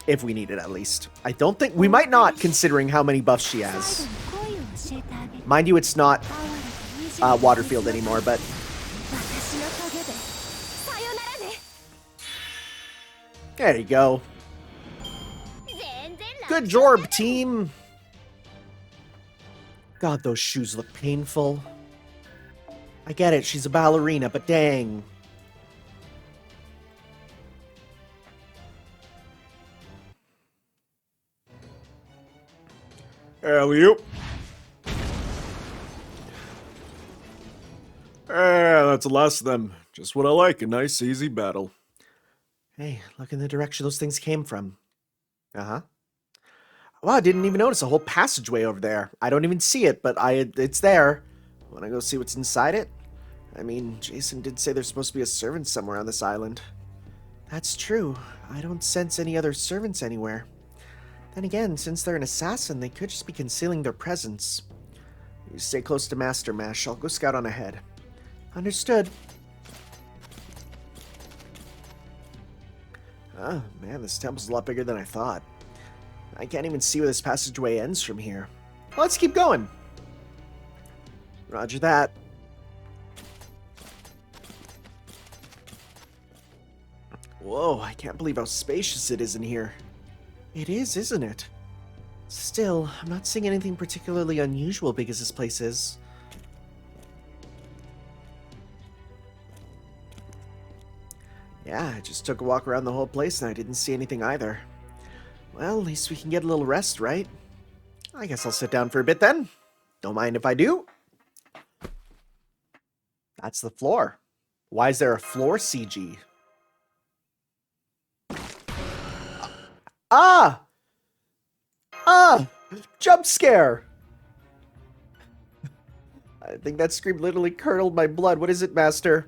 If we need it, at least. I don't think... We might not, considering how many buffs she has. Mind you, it's not Waterfield anymore, but... There you go. Good job, team! God, those shoes look painful. I get it, she's a ballerina, but dang. Alley-oop. That's the last of them. Just what I like, a nice, easy battle. Hey, look in the direction those things came from. Uh-huh. Wow, I didn't even notice a whole passageway over there. I don't even see it, but it's there. Wanna go see what's inside it? I mean, Jason did say there's supposed to be a servant somewhere on this island. That's true. I don't sense any other servants anywhere. Then again, since they're an assassin, they could just be concealing their presence. You stay close to Master Mash. I'll go scout on ahead. Understood. Oh, man, this temple's a lot bigger than I thought. I can't even see where this passageway ends from here. Let's keep going. Roger that. Whoa, I can't believe how spacious it is in here. It is, isn't it? Still, I'm not seeing anything particularly unusual big as this place is. Yeah, I just took a walk around the whole place and I didn't see anything either. Well, at least we can get a little rest, right? I guess I'll sit down for a bit then. Don't mind if I do. That's the floor. Why is there a floor CG? Ah! Ah! Jump scare! I think that scream literally curdled my blood. What is it, Master?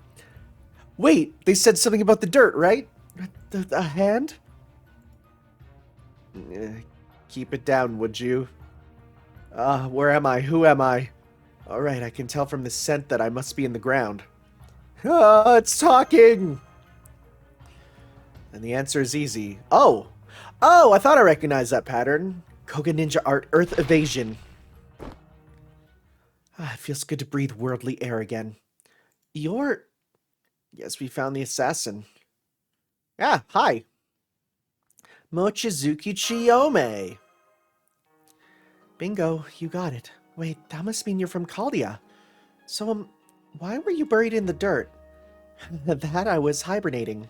Wait, they said something about the dirt, right? The hand? Keep it down, would you? Where am I? Who am I? Alright, I can tell from the scent that I must be in the ground. It's talking! And the answer is easy. Oh! Oh, I thought I recognized that pattern. Koga Ninja Art Earth Evasion. It feels good to breathe worldly air again. You're... Yes, we found the assassin. Ah, hi. Mochizuki Chiyome. Bingo, you got it. Wait, that must mean you're from Chaldea. So, why were you buried in the dirt? That I was hibernating.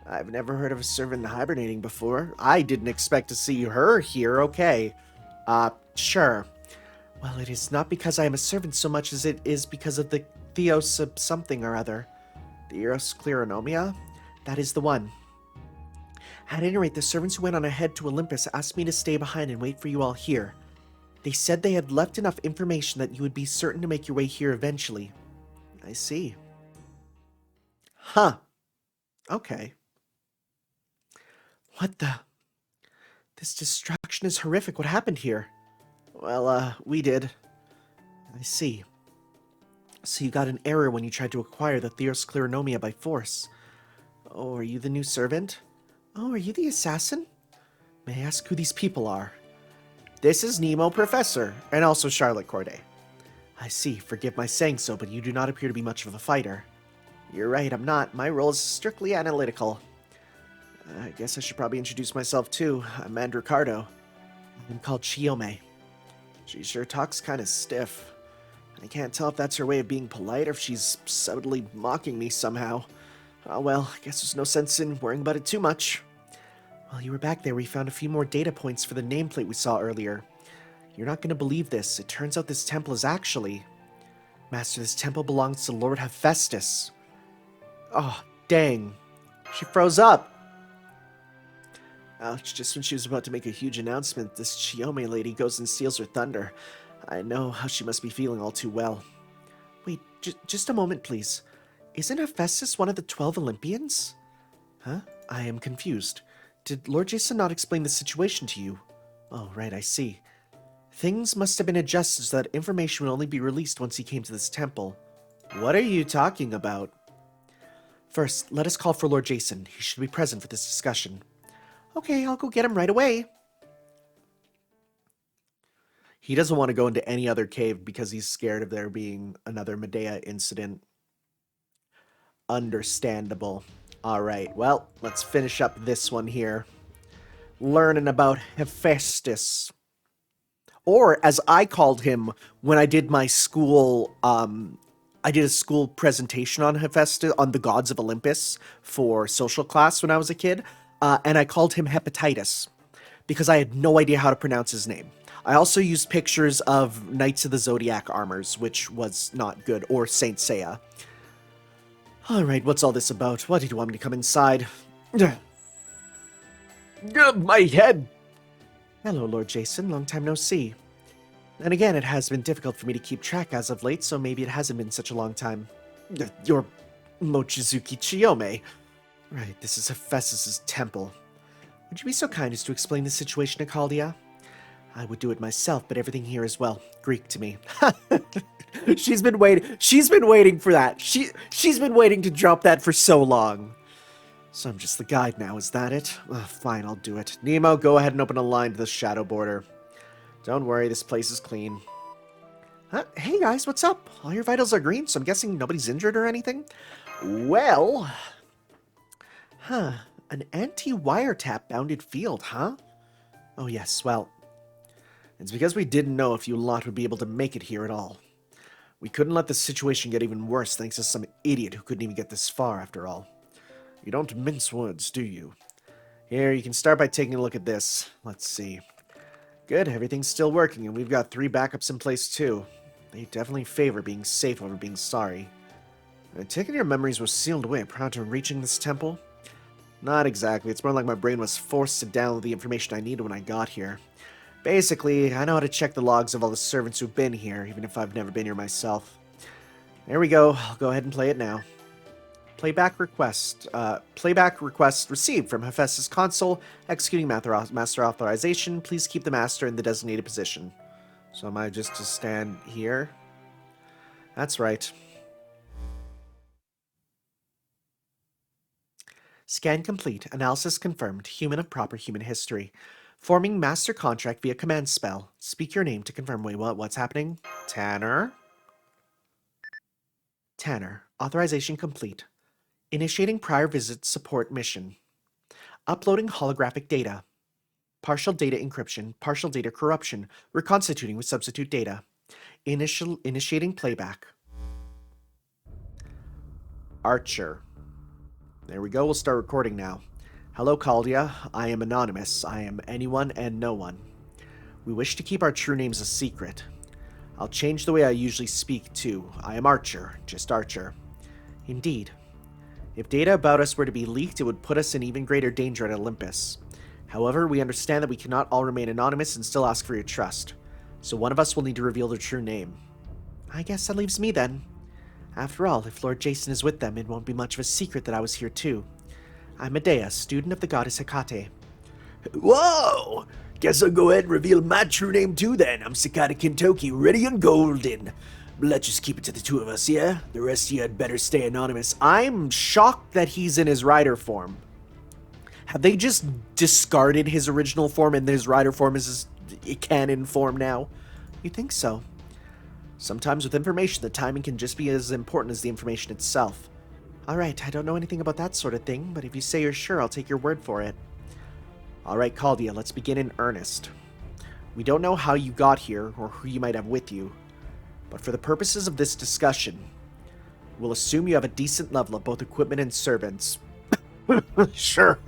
I've never heard of a servant hibernating before. I didn't expect to see her here, okay. Sure. Well, it is not because I am a servant so much as it is because of the Theos of something or other. The Eros Cleronomia? That is the one. At any rate, the servants who went on ahead to Olympus asked me to stay behind and wait for you all here. They said they had left enough information that you would be certain to make your way here eventually. I see. Huh. Okay. What the? This destruction is horrific. What happened here? Well, we did. I see. So you got an error when you tried to acquire the Theos Cleronomia by force. Oh, are you the new servant? Oh, are you the assassin? May I ask who these people are? This is Nemo Professor, and also Charlotte Corday. I see. Forgive my saying so, but you do not appear to be much of a fighter. You're right, I'm not. My role is strictly analytical. I guess I should probably introduce myself too. I'm Ricardo. I'm called Chiyome. She sure talks kind of stiff. I can't tell if that's her way of being polite or if she's subtly mocking me somehow. Oh well, I guess there's no sense in worrying about it too much. While you were back there, we found a few more data points for the nameplate we saw earlier. You're not going to believe this. It turns out this temple is actually... Master, this temple belongs to Lord Hephaestus. Oh, dang. She froze up. Ouch, just when she was about to make a huge announcement, this Chiyome lady goes and steals her thunder. I know how she must be feeling all too well. Wait, just a moment, please. Isn't Hephaestus one of the 12 Olympians? Huh? I am confused. Did Lord Jason not explain the situation to you? Oh, right, I see. Things must have been adjusted so that information would only be released once he came to this temple. What are you talking about? First, let us call for Lord Jason. He should be present for this discussion. Okay, I'll go get him right away. He doesn't want to go into any other cave because he's scared of there being another Medea incident. Understandable. Alright, well, let's finish up this one here. Learning about Hephaestus. Or, as I called him when I did my school, I did a school presentation on Hephaestus, on the gods of Olympus for social class when I was a kid, and I called him Hepatitis because I had no idea how to pronounce his name. I also used pictures of Knights of the Zodiac armors, which was not good, or Saint Seiya. Alright, what's all this about? Why did you want me to come inside? My head! Hello, Lord Jason. Long time no see. And again, it has been difficult for me to keep track as of late, so maybe it hasn't been such a long time. You're Mochizuki Chiyome. Right, this is Hephaestus' temple. Would you be so kind as to explain the situation to Chaldea? I would do it myself, but everything here is, well, Greek to me. She's been waiting for that. She's been waiting to drop that for so long. So I'm just the guide now, is that it? Fine, I'll do it. Nemo, go ahead and open a line to the shadow border. Don't worry, this place is clean. Hey guys, what's up? All your vitals are green, so I'm guessing nobody's injured or anything? Well... an anti-wiretap bounded field, huh? Oh yes, well... It's because we didn't know if you lot would be able to make it here at all. We couldn't let the situation get even worse thanks to some idiot who couldn't even get this far after all. You don't mince words, do you? Here, you can start by taking a look at this. Let's see. Good, everything's still working, and we've got 3 backups in place too. They definitely favor being safe over being sorry. I take it your memories were sealed away prior to reaching this temple? Not exactly. It's more like my brain was forced to download the information I needed when I got here. Basically, I know how to check the logs of all the servants who've been here, even if I've never been here myself. There we go. I'll go ahead and play it now. Playback request. Playback request received from Hephaestus console. Executing master authorization. Please keep the master in the designated position. So am I just to stand here? That's right. Scan complete. Analysis confirmed. Human of proper human history. Forming master contract via command spell. Speak your name to confirm. Wait, what's happening? Tanner? Tanner. Authorization complete. Initiating prior visit support mission. Uploading holographic data. Partial data encryption. Partial data corruption. Reconstituting with substitute data. Initiating playback. Archer. There we go. We'll start recording now. Hello, Chaldea. I am anonymous. I am anyone and no one. We wish to keep our true names a secret. I'll change the way I usually speak, too. I am Archer. Just Archer. Indeed. If data about us were to be leaked, it would put us in even greater danger at Olympus. However, we understand that we cannot all remain anonymous and still ask for your trust. So one of us will need to reveal their true name. I guess that leaves me, then. After all, if Lord Jason is with them, it won't be much of a secret that I was here, too. I'm Medea, student of the goddess Hecate. Whoa! Guess I'll go ahead and reveal my true name too then. I'm Sakata Kintoki, ready and golden. Let's just keep it to the 2 of us, yeah? The rest of you had better stay anonymous. I'm shocked that he's in his rider form. Have they just discarded his original form and his rider form is his canon form now? You think so? Sometimes with information, the timing can just be as important as the information itself. Alright, I don't know anything about that sort of thing, but if you say you're sure, I'll take your word for it. Alright, Chaldea, let's begin in earnest. We don't know how you got here, or who you might have with you, but for the purposes of this discussion, we'll assume you have a decent level of both equipment and servants. Sure.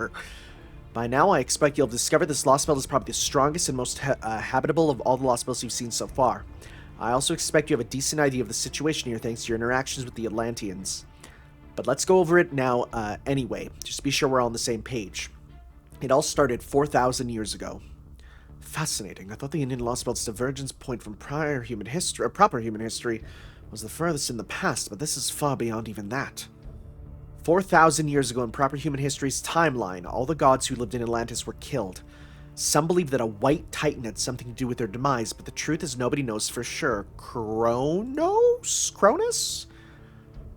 By now, I expect you'll have discovered this Lostbelt is probably the strongest and most habitable of all the Lostbelts you've seen so far. I also expect you have a decent idea of the situation here thanks to your interactions with the Atlanteans. But let's go over it now anyway, just to be sure we're all on the same page. It all started 4,000 years ago. Fascinating. I thought the Indian Lostbelt's divergence point from proper human history was the furthest in the past, but this is far beyond even that. 4,000 years ago in proper human history's timeline, all the gods who lived in Atlantis were killed. Some believe that a white titan had something to do with their demise, but the truth is nobody knows for sure. Cronus?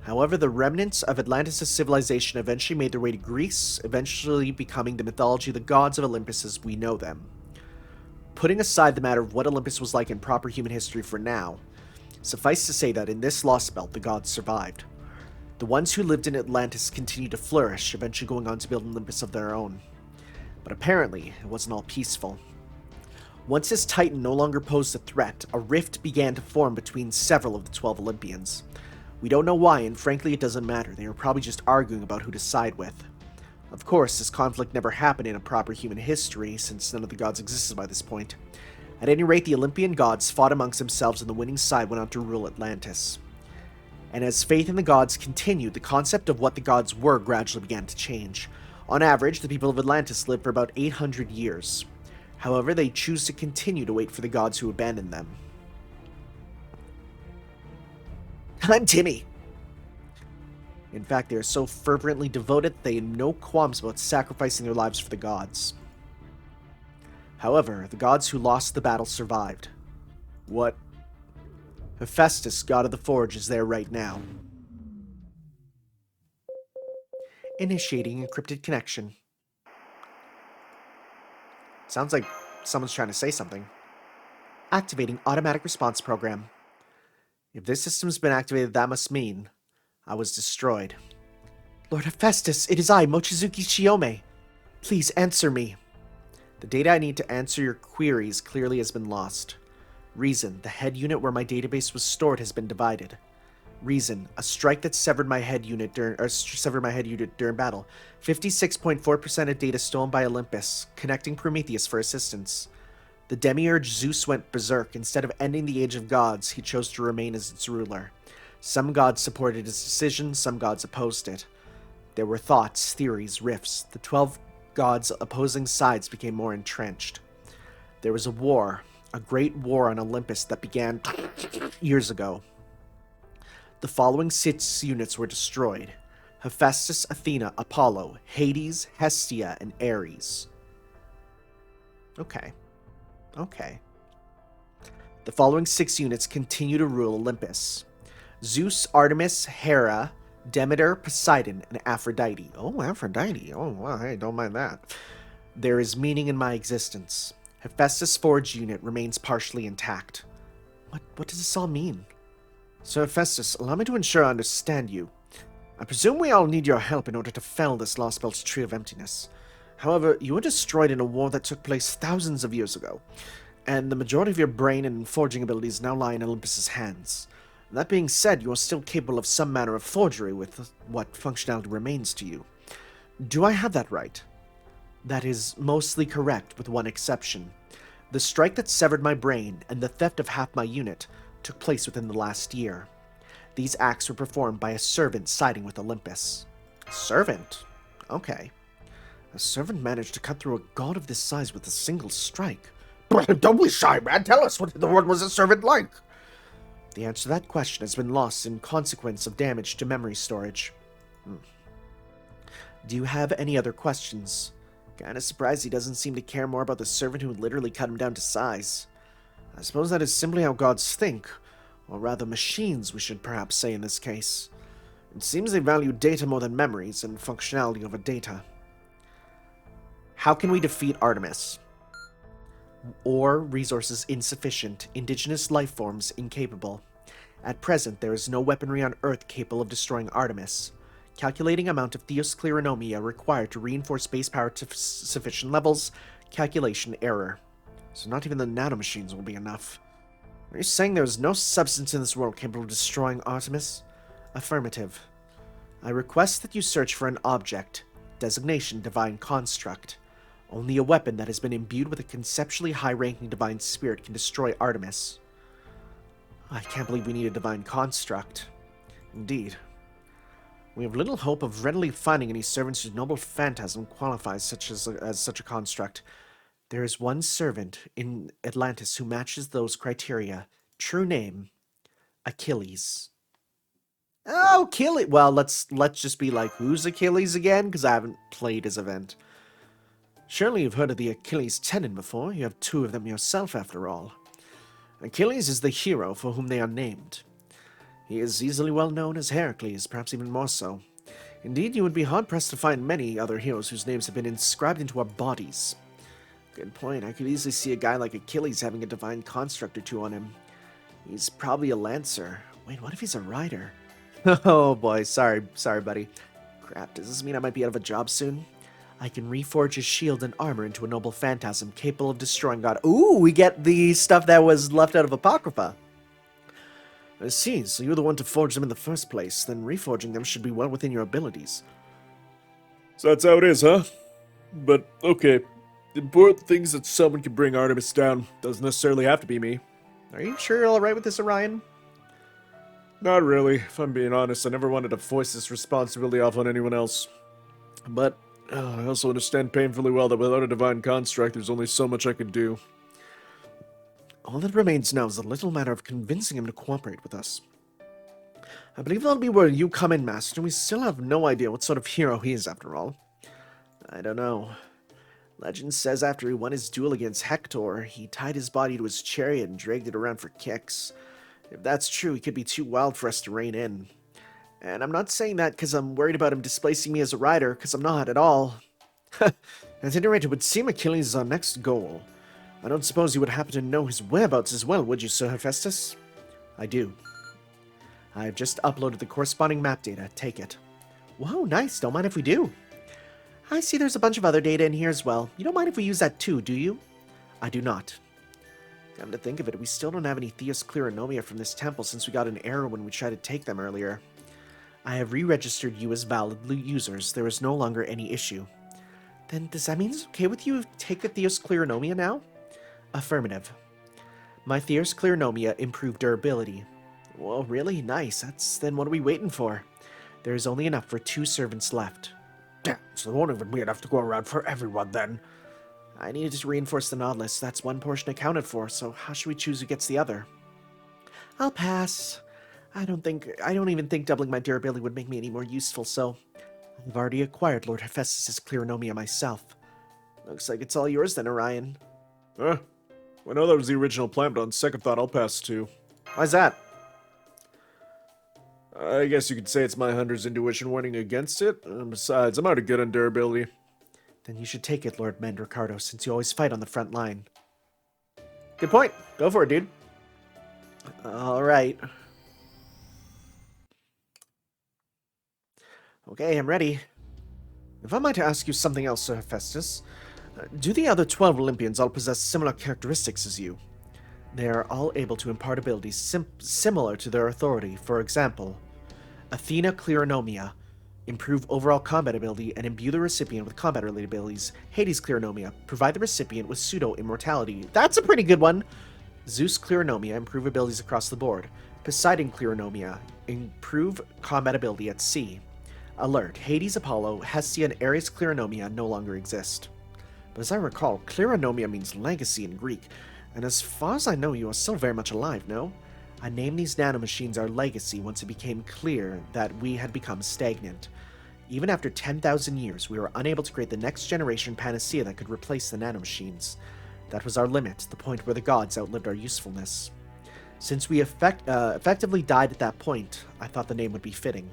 However, the remnants of Atlantis' civilization eventually made their way to Greece, eventually becoming the mythology of the gods of Olympus as we know them. Putting aside the matter of what Olympus was like in proper human history for now, suffice to say that in this Lostbelt, the gods survived. The ones who lived in Atlantis continued to flourish, eventually going on to build an Olympus of their own. But apparently, it wasn't all peaceful. Once this titan no longer posed a threat, a rift began to form between several of the 12 Olympians. We don't know why, and frankly it doesn't matter. They were probably just arguing about who to side with. Of course, this conflict never happened in a proper human history, since none of the gods existed by this point. At any rate, the Olympian gods fought amongst themselves and the winning side went on to rule Atlantis. And as faith in the gods continued, the concept of what the gods were gradually began to change. On average, the people of Atlantis lived for about 800 years. However, they choose to continue to wait for the gods who abandoned them. I'm Timmy. In fact, they are so fervently devoted they have no qualms about sacrificing their lives for the gods. However, the gods who lost the battle survived. What? Hephaestus, god of the forge, is there right now. Initiating encrypted connection. Sounds like someone's trying to say something. Activating automatic response program. If this system's been activated, that must mean I was destroyed. Lord Hephaestus, it is I, Mochizuki Shiome. Please answer me. The data I need to answer your queries clearly has been lost. Reason, the head unit where my database was stored has been divided. Reason, a strike that severed my head unit during battle. 56.4% of data stolen by Olympus, connecting Prometheus for assistance. The demiurge Zeus went berserk. Instead of ending the Age of Gods, he chose to remain as its ruler. Some gods supported his decision, some gods opposed it. There were thoughts, theories, rifts. The 12 gods' opposing sides became more entrenched. There was a war, a great war on Olympus that began years ago. The following 6 units were destroyed: Hephaestus, Athena, Apollo, Hades, Hestia, and Ares. Okay. The following 6 units continue to rule Olympus: Zeus, Artemis, Hera, Demeter, Poseidon, and Aphrodite. Oh, Aphrodite. Oh, wow, hey, don't mind that. There is meaning in my existence. Hephaestus' forge unit remains partially intact. What does this all mean? So, Hephaestus, allow me to ensure I understand you. I presume we all need your help in order to fell this Lostbelt's Tree of Emptiness. However, you were destroyed in a war that took place thousands of years ago, and the majority of your brain and forging abilities now lie in Olympus's hands. That being said, you are still capable of some manner of forgery with what functionality remains to you. Do I have that right? That is mostly correct, with one exception. The strike that severed my brain and the theft of half my unit took place within the last year. These acts were performed by a servant siding with Olympus. Servant? Okay. A servant managed to cut through a god of this size with a single strike. Don't be shy, man. Tell us, what was a servant like? The answer to that question has been lost in consequence of damage to memory storage. Do you have any other questions? Kinda surprised he doesn't seem to care more about the servant who literally cut him down to size. I suppose that is simply how gods think, or rather machines, we should perhaps say in this case. It seems they value data more than memories, and functionality over data. How can we defeat Artemis? Ore resources insufficient, indigenous life forms incapable. At present, there is no weaponry on Earth capable of destroying Artemis. Calculating amount of theoscleronomia required to reinforce base power to sufficient levels. Calculation error. So not even the nanomachines will be enough. Are you saying there is no substance in this world capable of destroying Artemis? Affirmative. I request that you search for an object. Designation Divine Construct. Only a weapon that has been imbued with a conceptually high-ranking divine spirit can destroy Artemis. I can't believe we need a divine construct. Indeed. We have little hope of readily finding any servants whose noble phantasm qualifies as such a construct. There is one servant in Atlantis who matches those criteria. True name, Achilles. Oh, Achilles! Well, let's just be like, who's Achilles again? Because I haven't played his event. Surely you've heard of the Achilles tendon before. You have 2 of them yourself, after all. Achilles is the hero for whom they are named. He is easily well known as Heracles, perhaps even more so. Indeed, you would be hard-pressed to find many other heroes whose names have been inscribed into our bodies. Good point. I could easily see a guy like Achilles having a divine construct or 2 on him. He's probably a lancer. Wait, what if he's a rider? Oh boy, sorry buddy. Crap, does this mean I might be out of a job soon? I can reforge his shield and armor into a noble phantasm capable of destroying God. Ooh, we get the stuff that was left out of Apocrypha. I see, so you're the one to forge them in the first place. Then reforging them should be well within your abilities. So that's how it is, huh? But, okay. The important thing is that someone can bring Artemis down. Doesn't necessarily have to be me. Are you sure you're alright with this, Orion? Not really. If I'm being honest, I never wanted to force this responsibility off on anyone else. But I also understand painfully well that without a divine construct, there's only so much I can do. All that remains now is a little matter of convincing him to cooperate with us. I believe that'll be where you come in, Master. We still have no idea what sort of hero he is, after all. I don't know. Legend says after he won his duel against Hector, he tied his body to his chariot and dragged it around for kicks. If that's true, he could be too wild for us to rein in. And I'm not saying that because I'm worried about him displacing me as a rider, because I'm not at all. At any rate, it would seem Achilles is our next goal. I don't suppose you would happen to know his whereabouts as well, would you, Sir Hephaestus? I do. I've just uploaded the corresponding map data. Take it. Whoa, nice. Don't mind if we do. I see there's a bunch of other data in here as well. You don't mind if we use that too, do you? I do not. Come to think of it, we still don't have any Theos Kleronomia from this temple since we got an error when we tried to take them earlier. I have re-registered you as valid users. There is no longer any issue. Then does that mean it's okay with you to take the Theos Kleronomia now? Affirmative. My Theos Kleronomia improved durability. Well, really? Nice. Then what are we waiting for? There is only enough for 2 servants left. Damn, so there won't even be enough to go around for everyone then. I needed to reinforce the Nautilus. That's one portion accounted for, so how should we choose who gets the other? I'll pass. I don't even think doubling my durability would make me any more useful, so I've already acquired Lord Hephaestus' Kleronomia myself. Looks like it's all yours then, Orion. I know that was the original plan, but on second thought, I'll pass too. Why's that? I guess you could say it's my hunter's intuition warning against it. Besides, I'm already good on durability. Then you should take it, Lord Mandricardo, since you always fight on the front line. Good point. Go for it, dude. Alright. Okay, I'm ready. If I might ask you something else, Sir Hephaestus, do the other 12 Olympians all possess similar characteristics as you? They are all able to impart abilities similar to their authority. For example, Athena Kleronomia, improve overall combat ability and imbue the recipient with combat-related abilities. Hades Kleronomia, provide the recipient with pseudo-immortality. That's a pretty good one! Zeus Kleronomia, improve abilities across the board. Poseidon Kleronomia, improve combat ability at sea. Alert, Hades Apollo, Hestia, and Ares Kleronomia no longer exist. But as I recall, Kleronomia means legacy in Greek, and as far as I know, you are still very much alive, no? I named these nanomachines our legacy once it became clear that we had become stagnant. Even after 10,000 years, we were unable to create the next generation panacea that could replace the nanomachines. That was our limit, the point where the gods outlived our usefulness. Since we effectively died at that point, I thought the name would be fitting.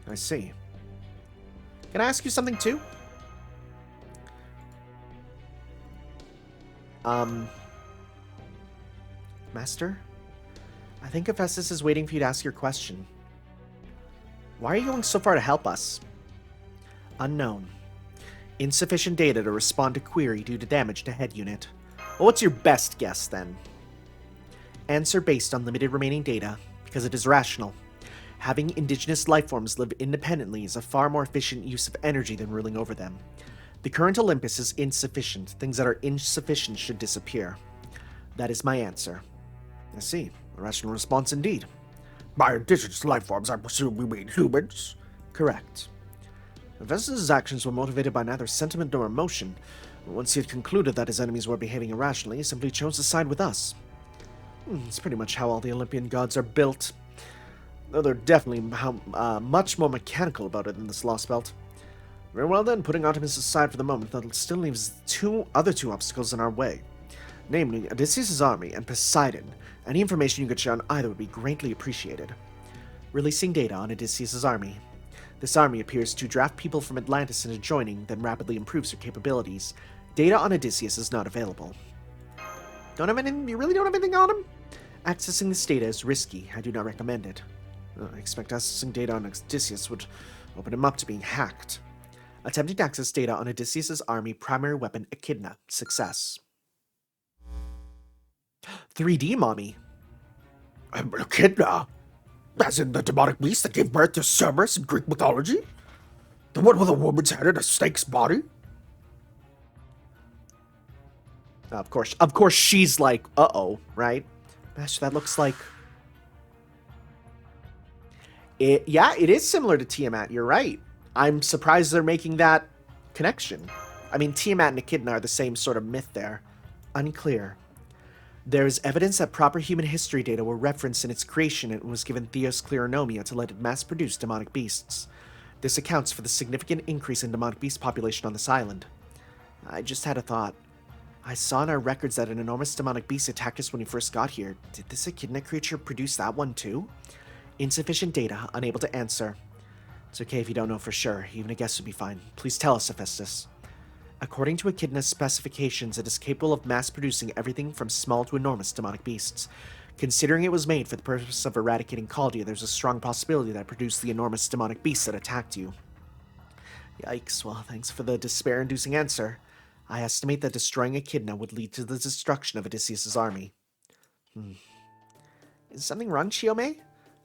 I see. Can I ask you something too? Master? I think Hephaestus is waiting for you to ask your question. Why are you going so far to help us? Unknown. Insufficient data to respond to query due to damage to head unit. Well, what's your best guess, then? Answer based on limited remaining data, because it is rational. Having indigenous lifeforms live independently is a far more efficient use of energy than ruling over them. The current Olympus is insufficient. Things that are insufficient should disappear. That is my answer. I see. A rational response indeed. By indigenous lifeforms, I presume we mean humans? Correct. Hephaestus' actions were motivated by neither sentiment nor emotion. Once he had concluded that his enemies were behaving irrationally, he simply chose to side with us. It's pretty much how all the Olympian gods are built. Though they're definitely much more mechanical about it than this Lostbelt. Very well then, putting Artemis aside for the moment, that still leaves other two obstacles in our way. Namely, Odysseus' army and Poseidon. Any information you could share on either would be greatly appreciated. Releasing data on Odysseus' army. This army appears to draft people from Atlantis into joining, then rapidly improves their capabilities. Data on Odysseus is not available. Don't have anything? You really don't have anything on him? Accessing this data is risky. I do not recommend it. I expect accessing data on Odysseus would open him up to being hacked. Attempting to access data on Odysseus' army, primary weapon Echidna. Success. 3D mommy. Echidna? As in the demonic beast that gave birth to Cerberus in Greek mythology? The one with a woman's head and a snake's body? Of course she's like, uh-oh, right? Master, that looks like... Yeah, it is similar to Tiamat, you're right. I'm surprised they're making that connection. I mean, Tiamat and Echidna are the same sort of myth there. Unclear. There is evidence that proper human history data were referenced in its creation and was given Theos Kleronomia to let it mass-produce demonic beasts. This accounts for the significant increase in demonic beast population on this island. I just had a thought. I saw in our records that an enormous demonic beast attacked us when we first got here. Did this echidna creature produce that one too? Insufficient data, unable to answer. It's okay if you don't know for sure. Even a guess would be fine. Please tell us, Hephaestus. According to Echidna's specifications, it is capable of mass-producing everything from small to enormous demonic beasts. Considering it was made for the purpose of eradicating Chaldia, there's a strong possibility that it produced the enormous demonic beast that attacked you. Yikes, well, thanks for the despair-inducing answer. I estimate that destroying Echidna would lead to the destruction of Odysseus' army. Is something wrong, Chiome?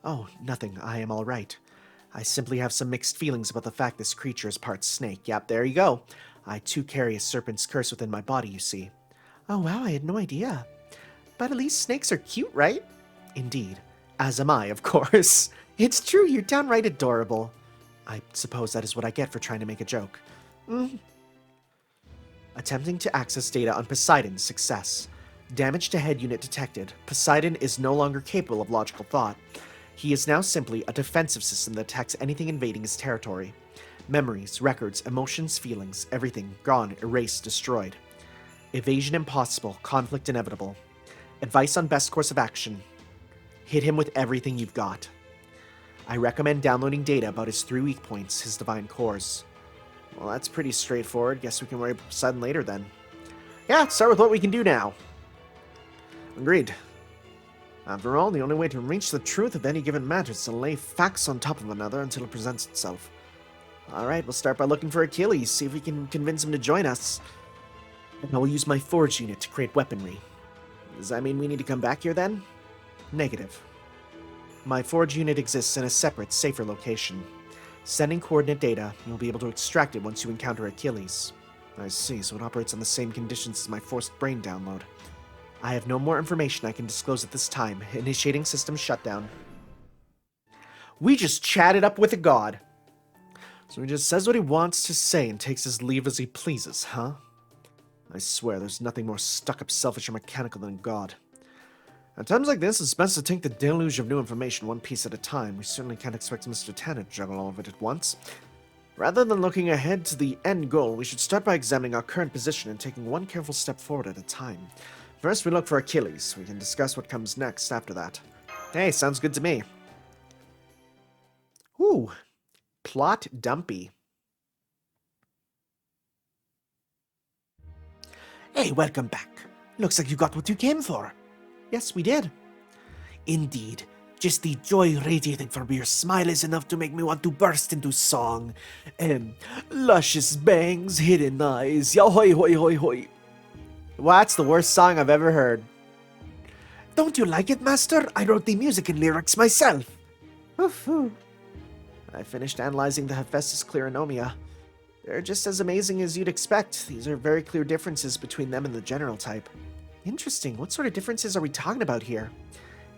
Oh, nothing. I am all right. I simply have some mixed feelings about the fact this creature is part snake. Yep, there you go. I too carry a serpent's curse within my body, you see. Oh wow, I had no idea. But at least snakes are cute, right? Indeed. As am I, of course. It's true, you're downright adorable. I suppose that is what I get for trying to make a joke. Attempting to access data on Poseidon, success. Damage to head unit detected. Poseidon is no longer capable of logical thought. He is now simply a defensive system that attacks anything invading his territory. Memories, records, emotions, feelings, everything gone, erased, destroyed. Evasion impossible, conflict inevitable. Advice on best course of action. Hit him with everything you've got. I recommend downloading data about his 3 weak points, his divine cores. Well, that's pretty straightforward. Guess we can worry about Poseidon later then. Yeah, start with what we can do now. Agreed. After all, the only way to reach the truth of any given matter is to lay facts on top of another until it presents itself. Alright, we'll start by looking for Achilles, see if we can convince him to join us. And I will use my forge unit to create weaponry. Does that mean we need to come back here then? Negative. My forge unit exists in a separate, safer location. Sending coordinate data, you'll be able to extract it once you encounter Achilles. I see, so it operates on the same conditions as my forced brain download. I have no more information I can disclose at this time. Initiating system shutdown. We just chatted up with a god. So he just says what he wants to say and takes his leave as he pleases, huh? I swear, there's nothing more stuck-up, selfish, or mechanical than a god. At times like this, it's best to take the deluge of new information one piece at a time. We certainly can't expect Mr. Tanner to juggle all of it at once. Rather than looking ahead to the end goal, we should start by examining our current position and taking one careful step forward at a time. First, we look for Achilles. We can discuss what comes next after that. Hey, sounds good to me. Ooh. Plot dumpy. Hey, welcome back. Looks like you got what you came for. Yes, we did. Indeed. Just the joy radiating from your smile is enough to make me want to burst into song. Luscious bangs, hidden eyes, yahoy hoy hoy hoy. Well, that's the worst song I've ever heard. Don't you like it, Master? I wrote the music and lyrics myself. Woohoo. I finished analyzing the Hephaestus Kleronomia. They're just as amazing as you'd expect. These are very clear differences between them and the general type. Interesting. What sort of differences are we talking about here?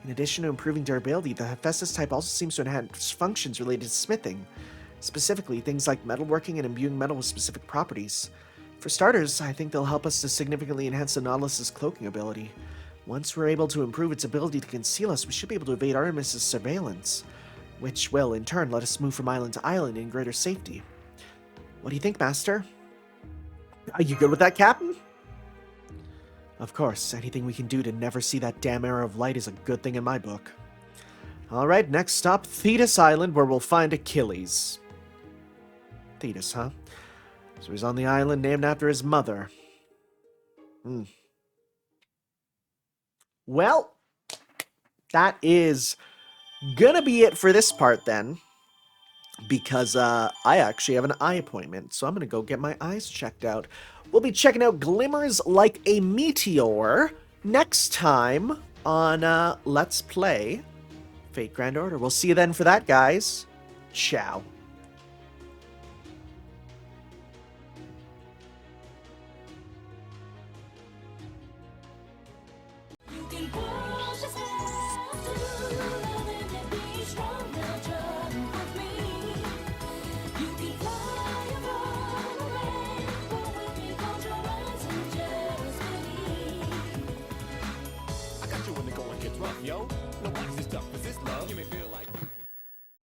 In addition to improving durability, the Hephaestus type also seems to enhance functions related to smithing. Specifically, things like metalworking and imbuing metal with specific properties. For starters, I think they'll help us to significantly enhance the Nautilus's cloaking ability. Once we're able to improve its ability to conceal us, we should be able to evade Artemis's surveillance, which will, in turn, let us move from island to island in greater safety. What do you think, Master? Are you good with that, Captain? Of course, anything we can do to never see that damn arrow of light is a good thing in my book. Alright, next stop, Thetis Island, where we'll find Achilles. Thetis, huh? So he's on the island named after his mother. Well, that is gonna be it for this part then. Because I actually have an eye appointment, so I'm gonna go get my eyes checked out. We'll be checking out Glimmers Like a Meteor next time on Let's Play Fate Grand Order. We'll see you then for that, guys. Ciao. You can